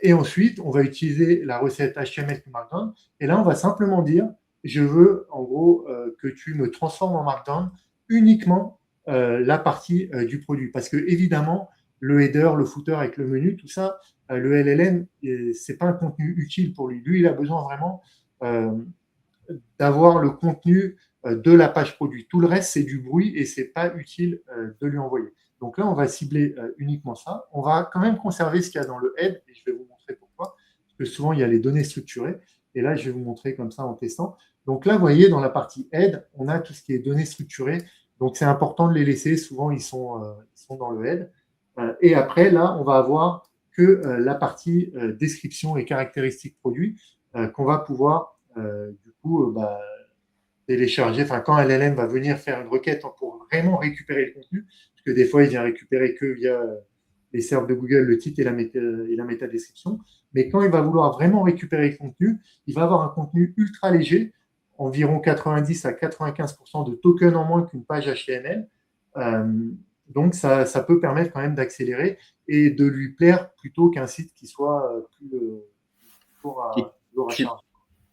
Et ensuite, on va utiliser la recette HTML Markdown. Et là, on va simplement dire, je veux en gros que tu me transformes en Markdown uniquement la partie du produit. Parce que évidemment, le header, le footer avec le menu, tout ça, le LLM, c'est pas un contenu utile pour lui. Lui, il a besoin vraiment d'avoir le contenu de la page produit. Tout le reste, c'est du bruit et c'est pas utile de lui envoyer. Donc là, on va cibler uniquement ça. On va quand même conserver ce qu'il y a dans le head et je vais vous montrer pourquoi. Parce que souvent, il y a les données structurées. Et là, je vais vous montrer comme ça en testant. Donc là, vous voyez, dans la partie head, on a tout ce qui est données structurées. Donc c'est important de les laisser. Souvent, ils sont dans le head. Et après, là, on va avoir que la partie description et caractéristiques produits qu'on va pouvoir du coup télécharger. Enfin, quand LLM va venir faire une requête pour vraiment récupérer le contenu, parce que des fois, il vient récupérer que via les serveurs de Google le titre et la métadescription. Mais quand il va vouloir vraiment récupérer le contenu, il va avoir un contenu ultra léger, environ 90 à 95% de tokens en moins qu'une page HTML. Donc, ça peut permettre quand même d'accélérer et de lui plaire plutôt qu'un site qui soit plus lourd à charge.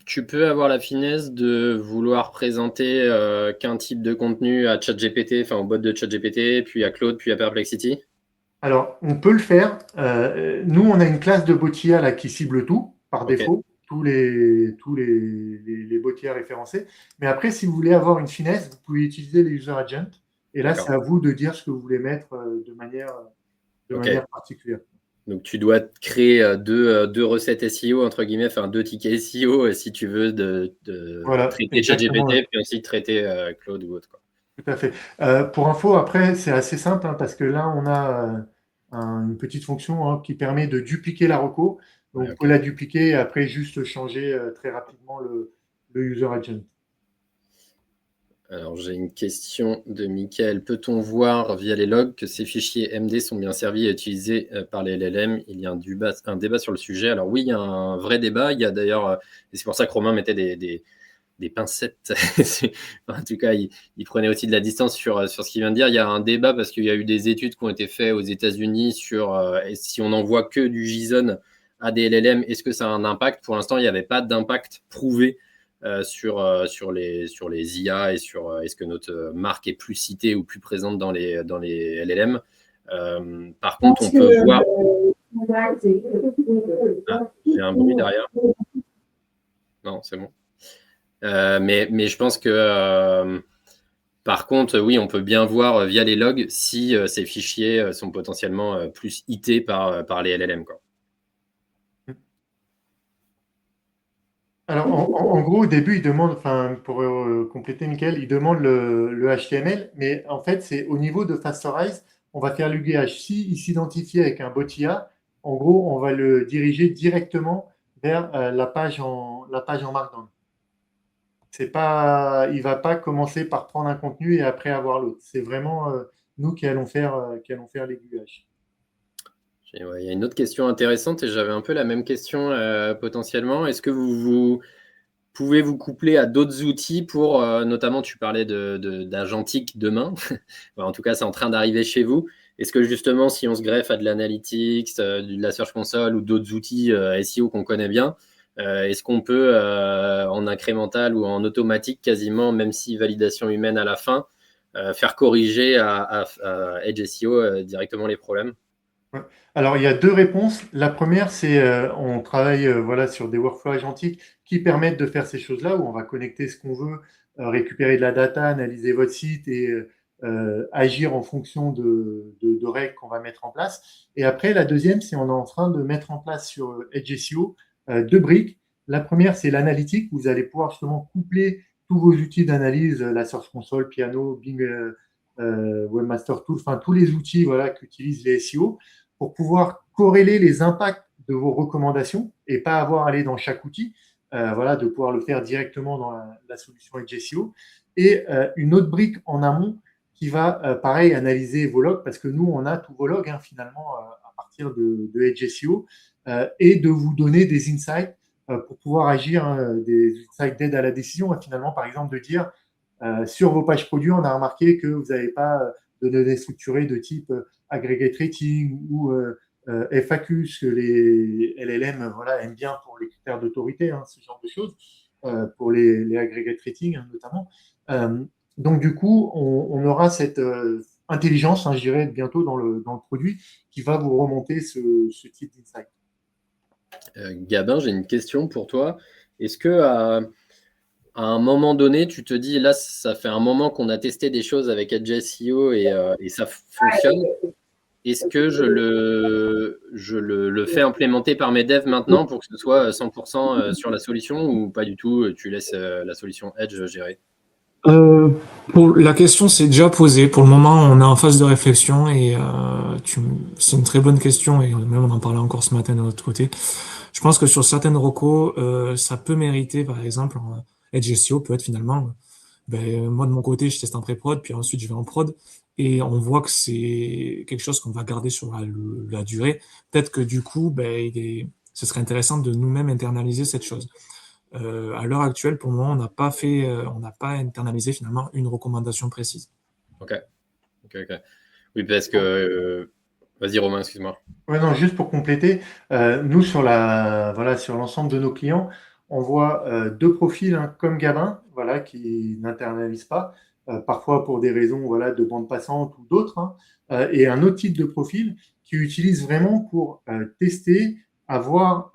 Tu peux avoir la finesse de vouloir présenter qu'un type de contenu à ChatGPT, enfin au bot de ChatGPT, puis à Claude, puis à Perplexity? Alors, on peut le faire. Nous, on a une classe de botia là, qui cible tout, par défaut, tous les botia référencés. Mais après, si vous voulez avoir une finesse, vous pouvez utiliser les user agents. Et là, c'est à vous de dire ce que vous voulez mettre de manière particulière. Donc, tu dois créer deux recettes SEO, entre guillemets, enfin deux tickets SEO si tu veux Voilà, traiter ChatGPT, puis ensuite traiter Claude ou autre. Quoi. Tout à fait. Pour info, après, c'est assez simple hein, parce que là, on a une petite fonction hein, qui permet de dupliquer la reco. Donc, vous pouvez la dupliquer et après juste changer très rapidement le user agent. Alors, j'ai une question de Mickaël. Peut-on voir via les logs que ces fichiers MD sont bien servis et utilisés par les LLM? Il y a un débat sur le sujet. Alors oui, il y a un vrai débat. Il y a d'ailleurs, et c'est pour ça que Romain mettait des pincettes. En tout cas, il prenait aussi de la distance sur ce qu'il vient de dire. Il y a un débat parce qu'il y a eu des études qui ont été faites aux États-Unis sur si on n'envoie que du JSON à des LLM, est-ce que ça a un impact? Pour l'instant, il n'y avait pas d'impact prouvé sur les IA et sur est-ce que notre marque est plus citée ou plus présente dans les LLM. Par contre, on peut voir... Ah, j'ai un bruit derrière. Non, c'est bon. Mais je pense que Par contre, oui, on peut bien voir via les logs si ces fichiers sont potentiellement plus hités par les LLM, quoi. Alors, en gros, au début, il demande, enfin, pour compléter, Michael, il demande le HTML, mais en fait, c'est au niveau de Fastorize, on va faire l'UGH. Si il s'identifie avec un bot IA, en gros, on va le diriger directement vers la page en Markdown. C'est pas, il va pas commencer par prendre un contenu et après avoir l'autre. C'est vraiment nous qui allons faire l'aiguillage. Ouais, il y a une autre question intéressante et j'avais un peu la même question potentiellement. Est-ce que vous pouvez vous coupler à d'autres outils pour, notamment tu parlais d'agentique demain, en tout cas c'est en train d'arriver chez vous. Est-ce que justement si on se greffe à de l'analytics, de la Search Console ou d'autres outils SEO qu'on connaît bien, est-ce qu'on peut en incrémental ou en automatique quasiment, même si validation humaine à la fin, faire corriger à Edge SEO directement les problèmes? Ouais. Alors, il y a deux réponses. La première, c'est on travaille voilà, sur des workflows agentiques qui permettent de faire ces choses-là, où on va connecter ce qu'on veut, récupérer de la data, analyser votre site et agir en fonction de règles qu'on va mettre en place. Et après, la deuxième, c'est on est en train de mettre en place sur Edge SEO deux briques. La première, c'est l'analytique. Vous allez pouvoir justement coupler tous vos outils d'analyse, la Search Console, Piano, Bing Webmaster Tools, enfin tous les outils voilà, qu'utilisent les SEO pour pouvoir corréler les impacts de vos recommandations et pas avoir à aller dans chaque outil, voilà, de pouvoir le faire directement dans la solution Edge SEO. Et une autre brique en amont qui va, pareil, analyser vos logs, parce que nous, on a tous vos logs, hein, finalement, à partir de Edge SEO, et de vous donner des insights pour pouvoir agir, hein, des insights d'aide à la décision, et finalement, par exemple, de dire, sur vos pages produits, on a remarqué que vous n'avez pas de données structurées de type aggregate rating ou FAQ, ce que les LLM voilà, aiment bien pour les critères d'autorité, hein, ce genre de choses, pour les aggregate rating hein, notamment. Donc du coup, on aura cette intelligence, hein, je dirais, bientôt dans le produit qui va vous remonter ce type d'insight. Gabin, j'ai une question pour toi. Est-ce que à un moment donné, tu te dis, là, ça fait un moment qu'on a testé des choses avec Edge SEO et ça fonctionne. Est-ce que je le fais implémenter par mes devs maintenant pour que ce soit 100% sur la solution ou pas du tout, tu laisses la solution Edge gérer? La question s'est déjà posée. Pour le moment, on est en phase de réflexion et c'est une très bonne question et même on en parlait encore ce matin de l'autre côté. Je pense que sur certaines recos, ça peut mériter, par exemple, Edge SEO peut être finalement, moi de mon côté, je teste en pré-prod, puis ensuite je vais en prod et on voit que c'est quelque chose qu'on va garder sur la durée. Peut-être que du coup, ce serait intéressant de nous-mêmes internaliser cette chose. À l'heure actuelle, pour le moment, on n'a pas internalisé finalement une recommandation précise. Ok. Oui, parce que vas-y Romain, excuse-moi. Ouais, non, juste pour compléter, nous voilà, sur l'ensemble de nos clients, on voit deux profils hein, comme Gabin, voilà, qui n'internalisent pas, parfois pour des raisons voilà, de bande passante ou d'autres, hein, et un autre type de profil qui utilise vraiment pour tester, avoir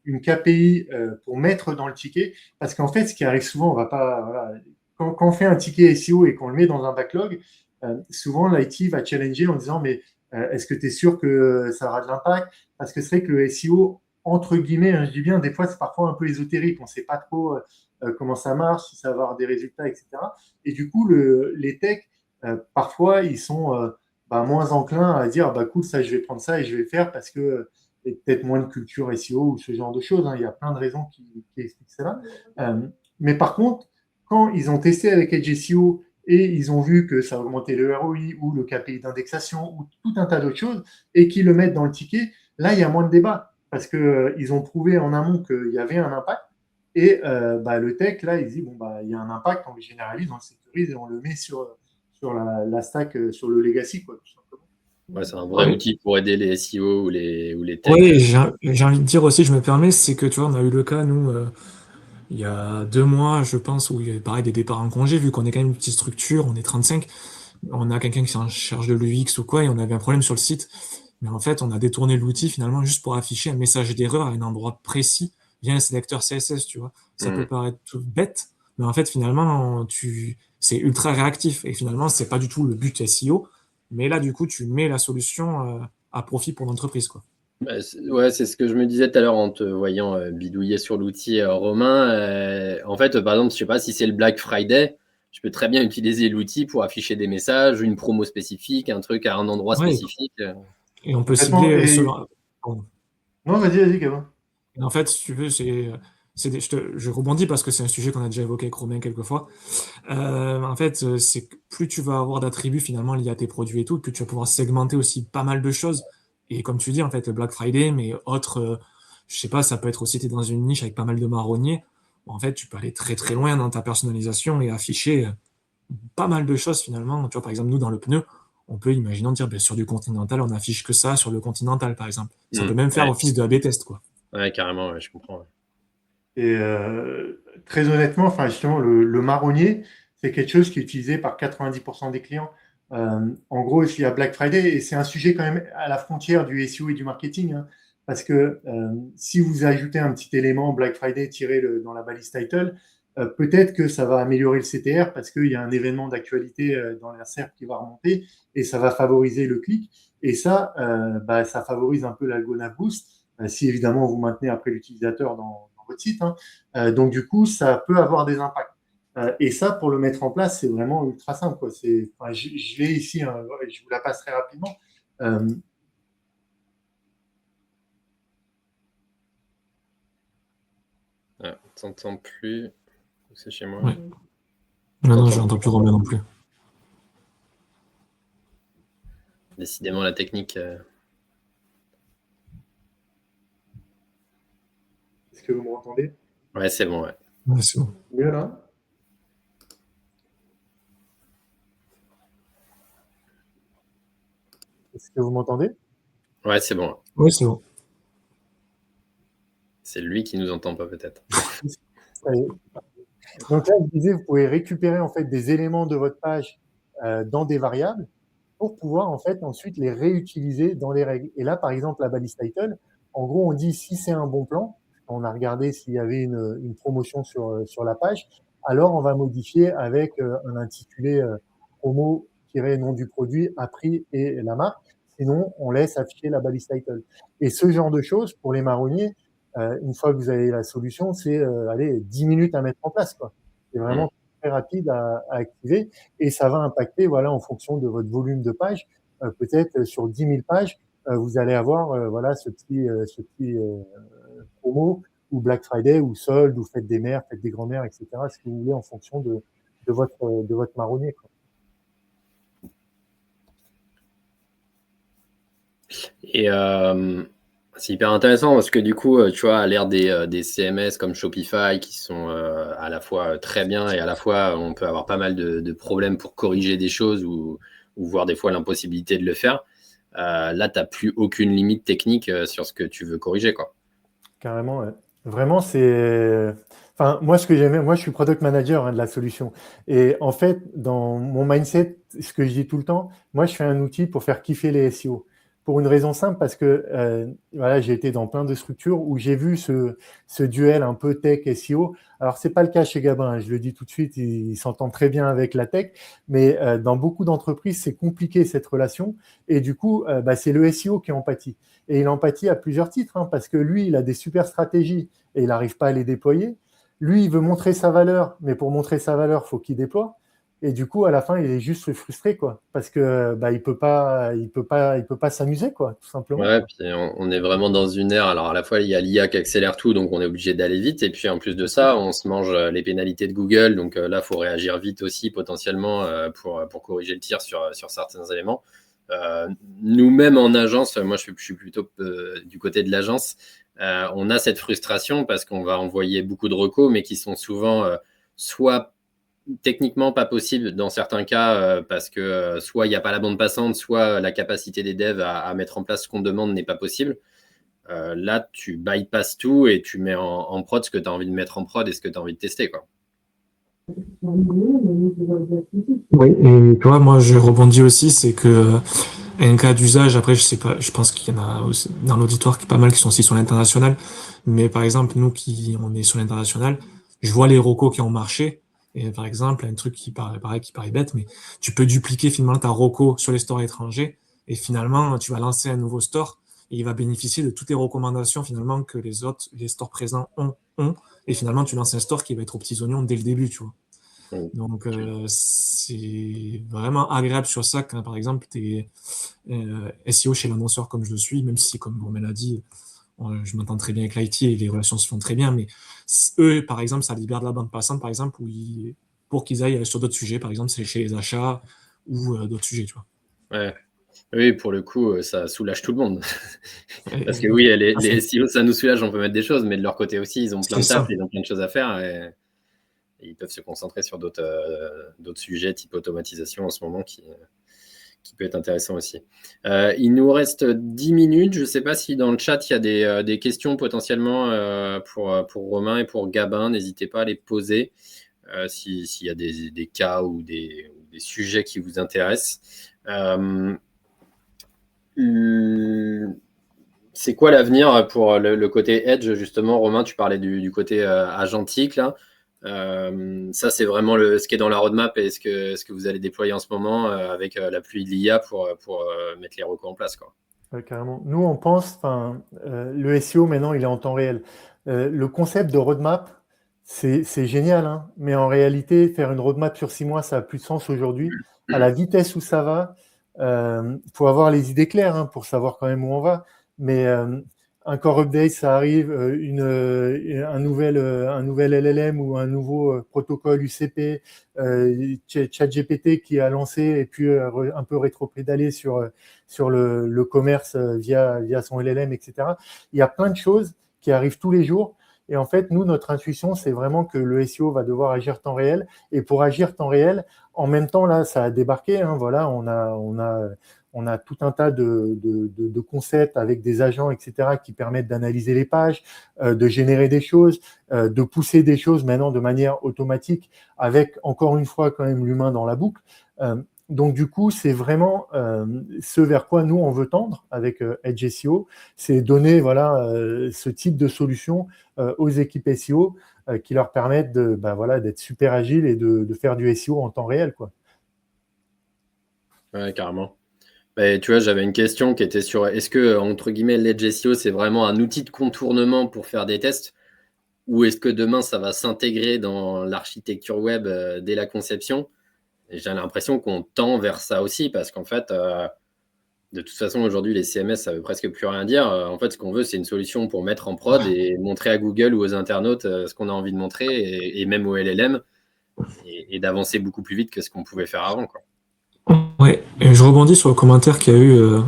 une KPI pour mettre dans le ticket, parce qu'en fait, ce qui arrive souvent, on va pas, voilà, quand on fait un ticket SEO et qu'on le met dans un backlog, souvent l'IT va challenger en disant mais est-ce que tu es sûr que ça aura de l'impact? Parce que c'est vrai que le SEO, entre guillemets, hein, je dis bien, des fois, c'est parfois un peu ésotérique. On ne sait pas trop comment ça marche, si ça va avoir des résultats, etc. Et du coup, les techs, parfois, ils sont moins enclins à dire, cool, ça, je vais prendre ça et je vais le faire parce que il y a peut-être moins de culture SEO ou ce genre de choses. Hein. Il y a plein de raisons qui expliquent cela. Mais par contre, quand ils ont testé avec Edge SEO et ils ont vu que ça augmentait le ROI ou le KPI d'indexation ou tout un tas d'autres choses et qu'ils le mettent dans le ticket, là, il y a moins de débat parce qu'ils ont prouvé en amont qu'il y avait un impact et le tech, là, il dit, il y a un impact, on le généralise, on le sécurise et on le met sur la stack, sur le legacy, quoi, tout simplement. Ouais, c'est un vrai outil pour aider les SEO ou les techs. Oui, j'ai envie de dire aussi, je me permets, c'est que tu vois, on a eu le cas, nous, il y a 2 mois, je pense, où il y avait pareil des départs en congé, vu qu'on est quand même une petite structure, on est 35, on a quelqu'un qui est en charge de l'UX ou quoi, et on avait un problème sur le site. Mais en fait, on a détourné l'outil finalement juste pour afficher un message d'erreur à un endroit précis via un sélecteur CSS, tu vois. Ça peut paraître tout bête, Mais en fait, finalement, c'est ultra réactif. Et finalement, c'est pas du tout le but SEO. Mais là, du coup, tu mets la solution à profit pour l'entreprise, quoi. Bah, ouais, c'est ce que je me disais tout à l'heure en te voyant bidouiller sur l'outil Romain. En fait, par exemple, je sais pas si c'est le Black Friday, je peux très bien utiliser l'outil pour afficher des messages, une promo spécifique, un truc à un endroit Ouais, spécifique. et on peut Complètement. cibler Et selon. Pardon. non, vas-y, Gabin. Et en fait, si tu veux, je rebondis parce que c'est un sujet qu'on a déjà évoqué avec Romain quelques fois. En fait, c'est que plus tu vas avoir d'attributs finalement liés à tes produits et tout, plus tu vas pouvoir segmenter aussi pas mal de choses. Et comme tu dis, en fait, le Black Friday, mais autre, je sais pas, ça peut être aussi, t'es dans une niche avec pas mal de marronniers. Bon, en fait, tu peux aller très très loin dans ta personnalisation et afficher pas mal de choses finalement. Tu vois, par exemple, nous, dans le pneu, on peut, imaginons, dire, ben, sur du Continental, on affiche que ça sur le Continental, par exemple. Ça peut même faire Ouais. office de A/B test, quoi. Ouais, carrément, ouais, je comprends. Ouais. Et très honnêtement, enfin, justement, le marronnier, c'est quelque chose qui est utilisé par 90% des clients. En gros, il y a Black Friday, et c'est un sujet quand même à la frontière du SEO et du marketing, hein, parce que si vous ajoutez un petit élément Black Friday tiré dans la balise title, peut-être que ça va améliorer le CTR parce qu'il y a un événement d'actualité dans la SERP qui va remonter et ça va favoriser le clic. Et ça, ça favorise un peu l'algo Boost, si évidemment vous maintenez après l'utilisateur dans votre site, hein. Donc du coup, ça peut avoir des impacts. Et ça, pour le mettre en place, c'est vraiment ultra simple, quoi. Enfin, je l'ai ici, hein, je vous la passe très rapidement. Ah, t'entends plus. C'est chez moi. Ouais. Non, je n'entends plus Romain non plus. Décidément, la technique. Est-ce que vous m'entendez? Ouais, c'est bon, ouais. Ouais, c'est bon. Mieux là? Est-ce que vous m'entendez? Ouais, c'est bon. Oui, c'est bon. C'est lui qui nous entend pas, peut-être. Ça y est. Donc là, je disais, vous pouvez récupérer en fait des éléments de votre page dans des variables pour pouvoir en fait ensuite les réutiliser dans les règles. Et là, par exemple, la balise title, en gros, on dit si c'est un bon plan, on a regardé s'il y avait une promotion sur la page, alors on va modifier avec un intitulé promo-nom du produit à prix et la marque. Sinon, on laisse afficher la balise title. Et ce genre de choses, pour les marronniers, une fois que vous avez la solution, c'est 10 minutes à mettre en place, quoi. C'est vraiment très rapide à activer et ça va impacter, voilà, en fonction de votre volume de pages. Peut-être sur 10 000 pages, vous allez avoir voilà, ce petit promo ou Black Friday ou solde ou fête des mères, fête des grands-mères, etc. Ce que vous voulez en fonction de votre marronnier, quoi. Et c'est hyper intéressant parce que du coup, tu vois, à l'ère des CMS comme Shopify qui sont à la fois très bien et à la fois on peut avoir pas mal de problèmes pour corriger des choses ou voir des fois l'impossibilité de le faire. Là, tu n'as plus aucune limite technique sur ce que tu veux corriger, quoi. Carrément, ouais. Vraiment, c'est. Enfin, moi, ce que j'aimais, moi, je suis product manager de la solution. Et en fait, dans mon mindset, ce que je dis tout le temps, moi, je fais un outil pour faire kiffer les SEO. Pour une raison simple, parce que voilà, j'ai été dans plein de structures où j'ai vu ce duel un peu tech SEO. Alors, c'est pas le cas chez Gabin, hein, je le dis tout de suite, il s'entend très bien avec la tech, mais dans beaucoup d'entreprises, c'est compliqué cette relation. Et du coup, c'est le SEO qui en pâtit. Et il en pâtit à plusieurs titres, hein, parce que lui, il a des super stratégies et il n'arrive pas à les déployer. Lui, il veut montrer sa valeur, mais pour montrer sa valeur, il faut qu'il déploie. Et du coup, à la fin, il est juste frustré, quoi, parce que il peut pas s'amuser, quoi, tout simplement. Ouais, puis on est vraiment dans une ère. Alors, à la fois, il y a l'IA qui accélère tout, donc on est obligé d'aller vite. Et puis, en plus de ça, on se mange les pénalités de Google. Donc là, il faut réagir vite aussi, potentiellement, pour corriger le tir sur certains éléments. Nous-mêmes en agence, moi je suis plutôt du côté de l'agence, on a cette frustration parce qu'on va envoyer beaucoup de recos, mais qui sont souvent soit techniquement pas possibles dans certains cas, parce que soit il n'y a pas la bande passante, soit la capacité des devs à mettre en place ce qu'on demande n'est pas possible. Là, tu bypasses tout et tu mets en prod ce que tu as envie de mettre en prod et ce que tu as envie de tester, quoi. Oui, et tu vois, moi je rebondis aussi, c'est que un cas d'usage, après je sais pas, je pense qu'il y en a aussi dans l'auditoire pas mal qui sont aussi sur l'international, mais par exemple nous qui on est sur l'international, je vois les recos qui ont marché, Et par exemple, un truc qui paraît bête, mais tu peux dupliquer finalement ta reco sur les stores étrangers et finalement, tu vas lancer un nouveau store et il va bénéficier de toutes les recommandations finalement que les stores présents ont. Et finalement, tu lances un store qui va être aux petits oignons dès le début, tu vois. Donc, c'est vraiment agréable sur ça quand, par exemple, tu es SEO chez l'annonceur comme je le suis, même si, comme Romain l'a dit, je m'entends très bien avec l'IT et les relations se font très bien, mais eux, par exemple, ça libère de la bande passante, par exemple, pour qu'ils aillent sur d'autres sujets, par exemple, c'est chez les achats ou d'autres sujets, tu vois. Ouais. Oui, pour le coup, ça soulage tout le monde. Parce que oui, les SEO, ça nous soulage, on peut mettre des choses, mais de leur côté aussi, ils ont plein de taf, ils ont plein de choses à faire et ils peuvent se concentrer sur d'autres sujets type automatisation en ce moment qui peut être intéressant aussi. Il nous reste 10 minutes. Je ne sais pas si dans le chat, il y a des questions potentiellement pour Romain et pour Gabin. N'hésitez pas à les poser s'il y a des cas ou des sujets qui vous intéressent. C'est quoi l'avenir pour le côté Edge, justement, Romain? Tu parlais du côté agentique, là. Ça, c'est vraiment ce qui est dans la roadmap et ce que vous allez déployer en ce moment avec l'appui de l'IA pour mettre les recours en place, quoi. Ouais, carrément. Nous, on pense, le SEO, maintenant, il est en temps réel. Le concept de roadmap, c'est génial, hein, mais en réalité, faire une roadmap sur 6 mois, ça n'a plus de sens aujourd'hui. À la vitesse où ça va, faut avoir les idées claires, hein, pour savoir quand même où on va. Mais un core update, ça arrive, un nouvel LLM ou un nouveau protocole UCP, ChatGPT qui a lancé et puis un peu rétropédalé sur le commerce via son LLM, etc. Il y a plein de choses qui arrivent tous les jours. Et en fait, nous, notre intuition, c'est vraiment que le SEO va devoir agir temps réel. Et pour agir temps réel, en même temps, là, ça a débarqué. Hein, voilà, on a tout un tas de concepts avec des agents, etc., qui permettent d'analyser les pages, de générer des choses, de pousser des choses maintenant de manière automatique, avec, encore une fois, quand même l'humain dans la boucle. Donc, du coup, c'est vraiment ce vers quoi nous, on veut tendre avec Edge SEO, c'est donner ce type de solution aux équipes SEO qui leur permettent d'être super agiles et de faire du SEO en temps réel, quoi. Ouais, carrément. Bah, tu vois, j'avais une question qui était sur est-ce que, entre guillemets, l'Edge SEO, c'est vraiment un outil de contournement pour faire des tests ou est-ce que demain, ça va s'intégrer dans l'architecture web dès la conception? Et j'ai l'impression qu'on tend vers ça aussi parce qu'en fait, de toute façon, aujourd'hui, les CMS, ça veut presque plus rien dire. En fait, ce qu'on veut, c'est une solution pour mettre en prod et montrer à Google ou aux internautes ce qu'on a envie de montrer et même au LLM et d'avancer beaucoup plus vite que ce qu'on pouvait faire avant, quoi. Ouais, et je rebondis sur le commentaire qu'il y a eu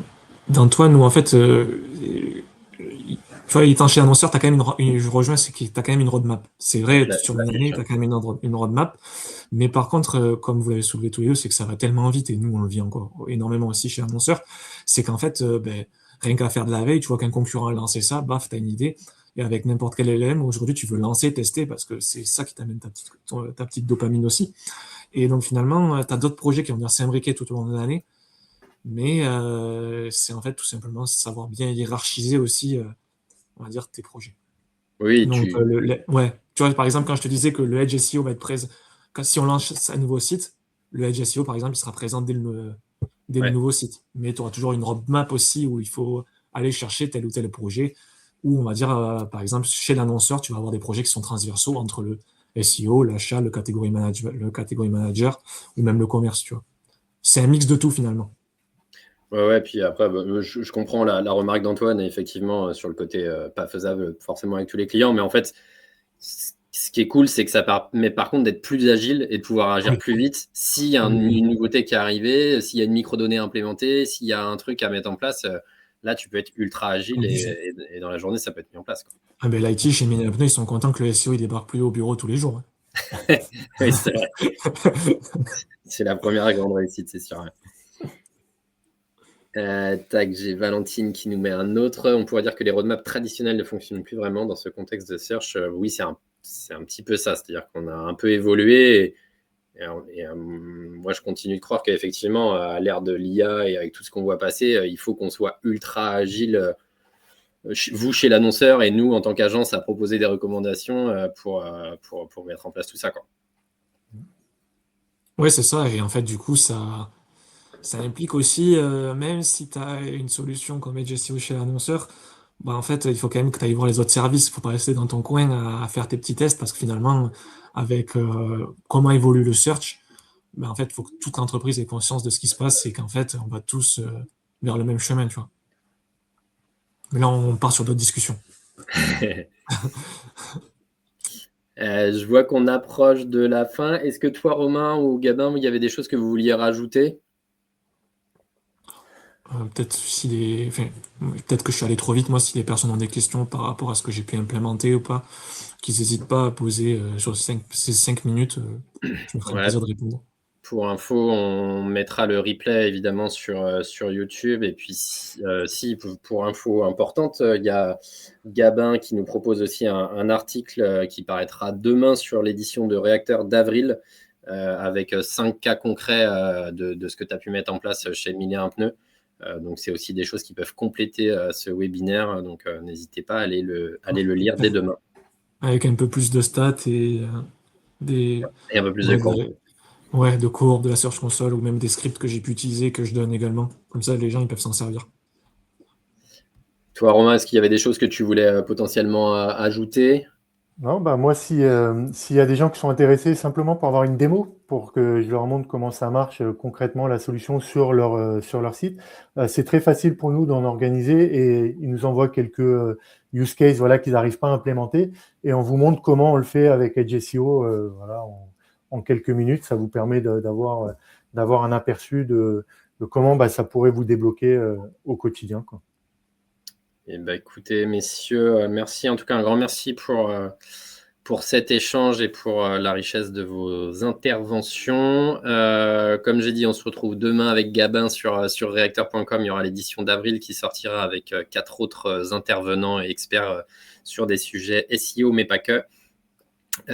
d'Antoine où en fait, étant chez l'annonceur, t'as quand même je rejoins, c'est que t'as quand même une roadmap. C'est vrai, sur une année, t'as quand même une roadmap. Mais par contre, comme vous l'avez soulevé tous les deux, c'est que ça va tellement vite, et nous, on le vit encore énormément aussi chez l'annonceur, c'est qu'en fait, rien qu'à faire de la veille, tu vois qu'un concurrent a lancé ça, baf, t'as une idée. Et avec n'importe quel LLM, aujourd'hui, tu veux lancer, tester, parce que c'est ça qui t'amène ta petite dopamine aussi. Et donc finalement, tu as d'autres projets qui vont venir s'imbriquer tout au long de l'année. Mais c'est en fait tout simplement savoir bien hiérarchiser aussi, on va dire, tes projets. Oui, Donc, ouais. Tu vois, par exemple, quand je te disais que le Edge SEO va être présent, si on lance un nouveau site, le Edge SEO, par exemple, il sera présent dès le nouveau site. Mais tu auras toujours une roadmap aussi où il faut aller chercher tel ou tel projet. Où on va dire, par exemple, chez l'annonceur, tu vas avoir des projets qui sont transversaux entre le SEO, l'achat, le category manager ou même le commerce, tu vois. C'est un mix de tout finalement. Ouais, puis après, je comprends la remarque d'Antoine, effectivement, sur le côté pas faisable forcément avec tous les clients, mais en fait, ce qui est cool, c'est que ça permet par contre d'être plus agile et de pouvoir agir plus vite s'il y a une nouveauté qui est arrivée, s'il y a une microdonnée implémentée, s'il y a un truc à mettre en place. Là, tu peux être ultra agile et dans la journée, ça peut être mis en place, quoi. Ah ben, l'IT chez Minapneu, ils sont contents que le SEO il débarque plus au bureau tous les jours. Hein. Oui, c'est vrai. C'est la première grande réussite, c'est sûr. Tac, j'ai Valentine qui nous met un autre. On pourrait dire que les roadmaps traditionnels ne fonctionnent plus vraiment dans ce contexte de search. Oui, c'est un petit peu ça. C'est-à-dire qu'on a un peu évolué. Moi, je continue de croire qu'effectivement, à l'ère de l'IA et avec tout ce qu'on voit passer, il faut qu'on soit ultra agile, vous chez l'annonceur et nous en tant qu'agence à proposer des recommandations pour mettre en place tout ça, quoi. Ouais, c'est ça. Et en fait, du coup, ça implique aussi, même si tu as une solution comme Edge SEO chez l'annonceur, bah, en fait, il faut quand même que tu ailles voir les autres services. Il faut pas rester dans ton coin à faire tes petits tests parce que finalement, avec comment évolue le search, bah, en fait, il faut que toute l'entreprise ait conscience de ce qui se passe et qu'en fait, on va tous vers le même chemin, tu vois. Mais là, on part sur d'autres discussions. Je vois qu'on approche de la fin. Est-ce que toi, Romain ou Gabin, il y avait des choses que vous vouliez rajouter? Peut-être enfin, peut-être que je suis allé trop vite, moi, si les personnes ont des questions par rapport à ce que j'ai pu implémenter ou pas, qu'ils n'hésitent pas à poser sur ces 5 minutes, je me ferai un Ouais, plaisir de répondre. pour info, on mettra le replay évidemment sur YouTube. Et puis, si pour info importante, il y a Gabin qui nous propose aussi un article qui paraîtra demain sur l'édition de Réacteur d'avril avec 5 cas concrets de ce que tu as pu mettre en place chez Mille et un pneus. Donc, c'est aussi des choses qui peuvent compléter ce webinaire. Donc, n'hésitez pas à aller le lire dès demain. Avec un peu plus de stats et des, Et un peu plus de ouais, cours. ouais, de courbes de la Search Console ou même des scripts que j'ai pu utiliser que je donne également. Comme ça, les gens, ils peuvent s'en servir. Toi, Romain, est-ce qu'il y avait des choses que tu voulais potentiellement ajouter? Non, bah moi, s'il y a des gens qui sont intéressés simplement pour avoir une démo, pour que je leur montre comment ça marche concrètement la solution sur leur site, c'est très facile pour nous d'en organiser et ils nous envoient quelques use cases voilà, qu'ils n'arrivent pas à implémenter et on vous montre comment on le fait avec Edge SEO voilà, en quelques minutes. Ça vous permet d'avoir un aperçu de comment bah, ça pourrait vous débloquer au quotidien, quoi. Eh ben, écoutez, messieurs, merci. En tout cas, un grand merci pour cet échange et pour la richesse de vos interventions. Comme j'ai dit, on se retrouve demain avec Gabin sur reactor.com. Il y aura l'édition d'avril qui sortira avec 4 autres intervenants et experts sur des sujets SEO, mais pas que. Je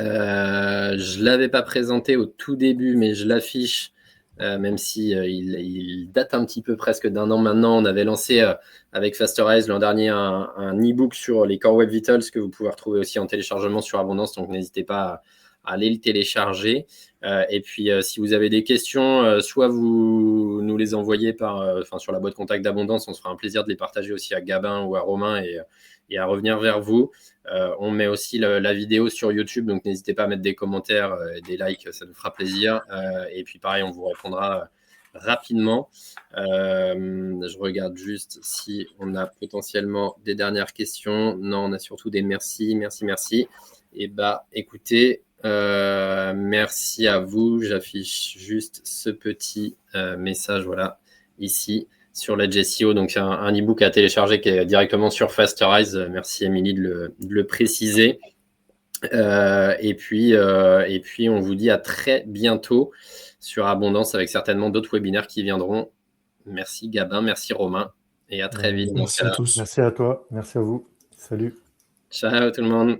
ne l'avais pas présenté au tout début, mais je l'affiche, même si il date un petit peu presque d'un an maintenant. On avait lancé avec Fasterize l'an dernier un e-book sur les Core Web Vitals que vous pouvez retrouver aussi en téléchargement sur Abondance, donc n'hésitez pas à aller le télécharger. Et puis, si vous avez des questions, soit vous nous les envoyez sur la boîte contact d'Abondance, on se fera un plaisir de les partager aussi à Gabin ou à Romain et à revenir vers vous. On met aussi la vidéo sur YouTube, donc n'hésitez pas à mettre des commentaires et des likes, ça nous fera plaisir. Et puis pareil, on vous répondra rapidement. Je regarde juste si on a potentiellement des dernières questions. Non, on a surtout des merci. Et bah, écoutez, merci à vous. J'affiche juste ce petit message, voilà, ici sur l'Edge SEO. Donc, c'est un e-book à télécharger qui est directement sur Fasterize. Merci, Émilie, de le préciser. Et puis, on vous dit à très bientôt sur Abondance avec certainement d'autres webinaires qui viendront. Merci, Gabin. Merci, Romain. Et à très vite. Merci à tous. Merci à toi. Merci à vous. Salut. Ciao, tout le monde.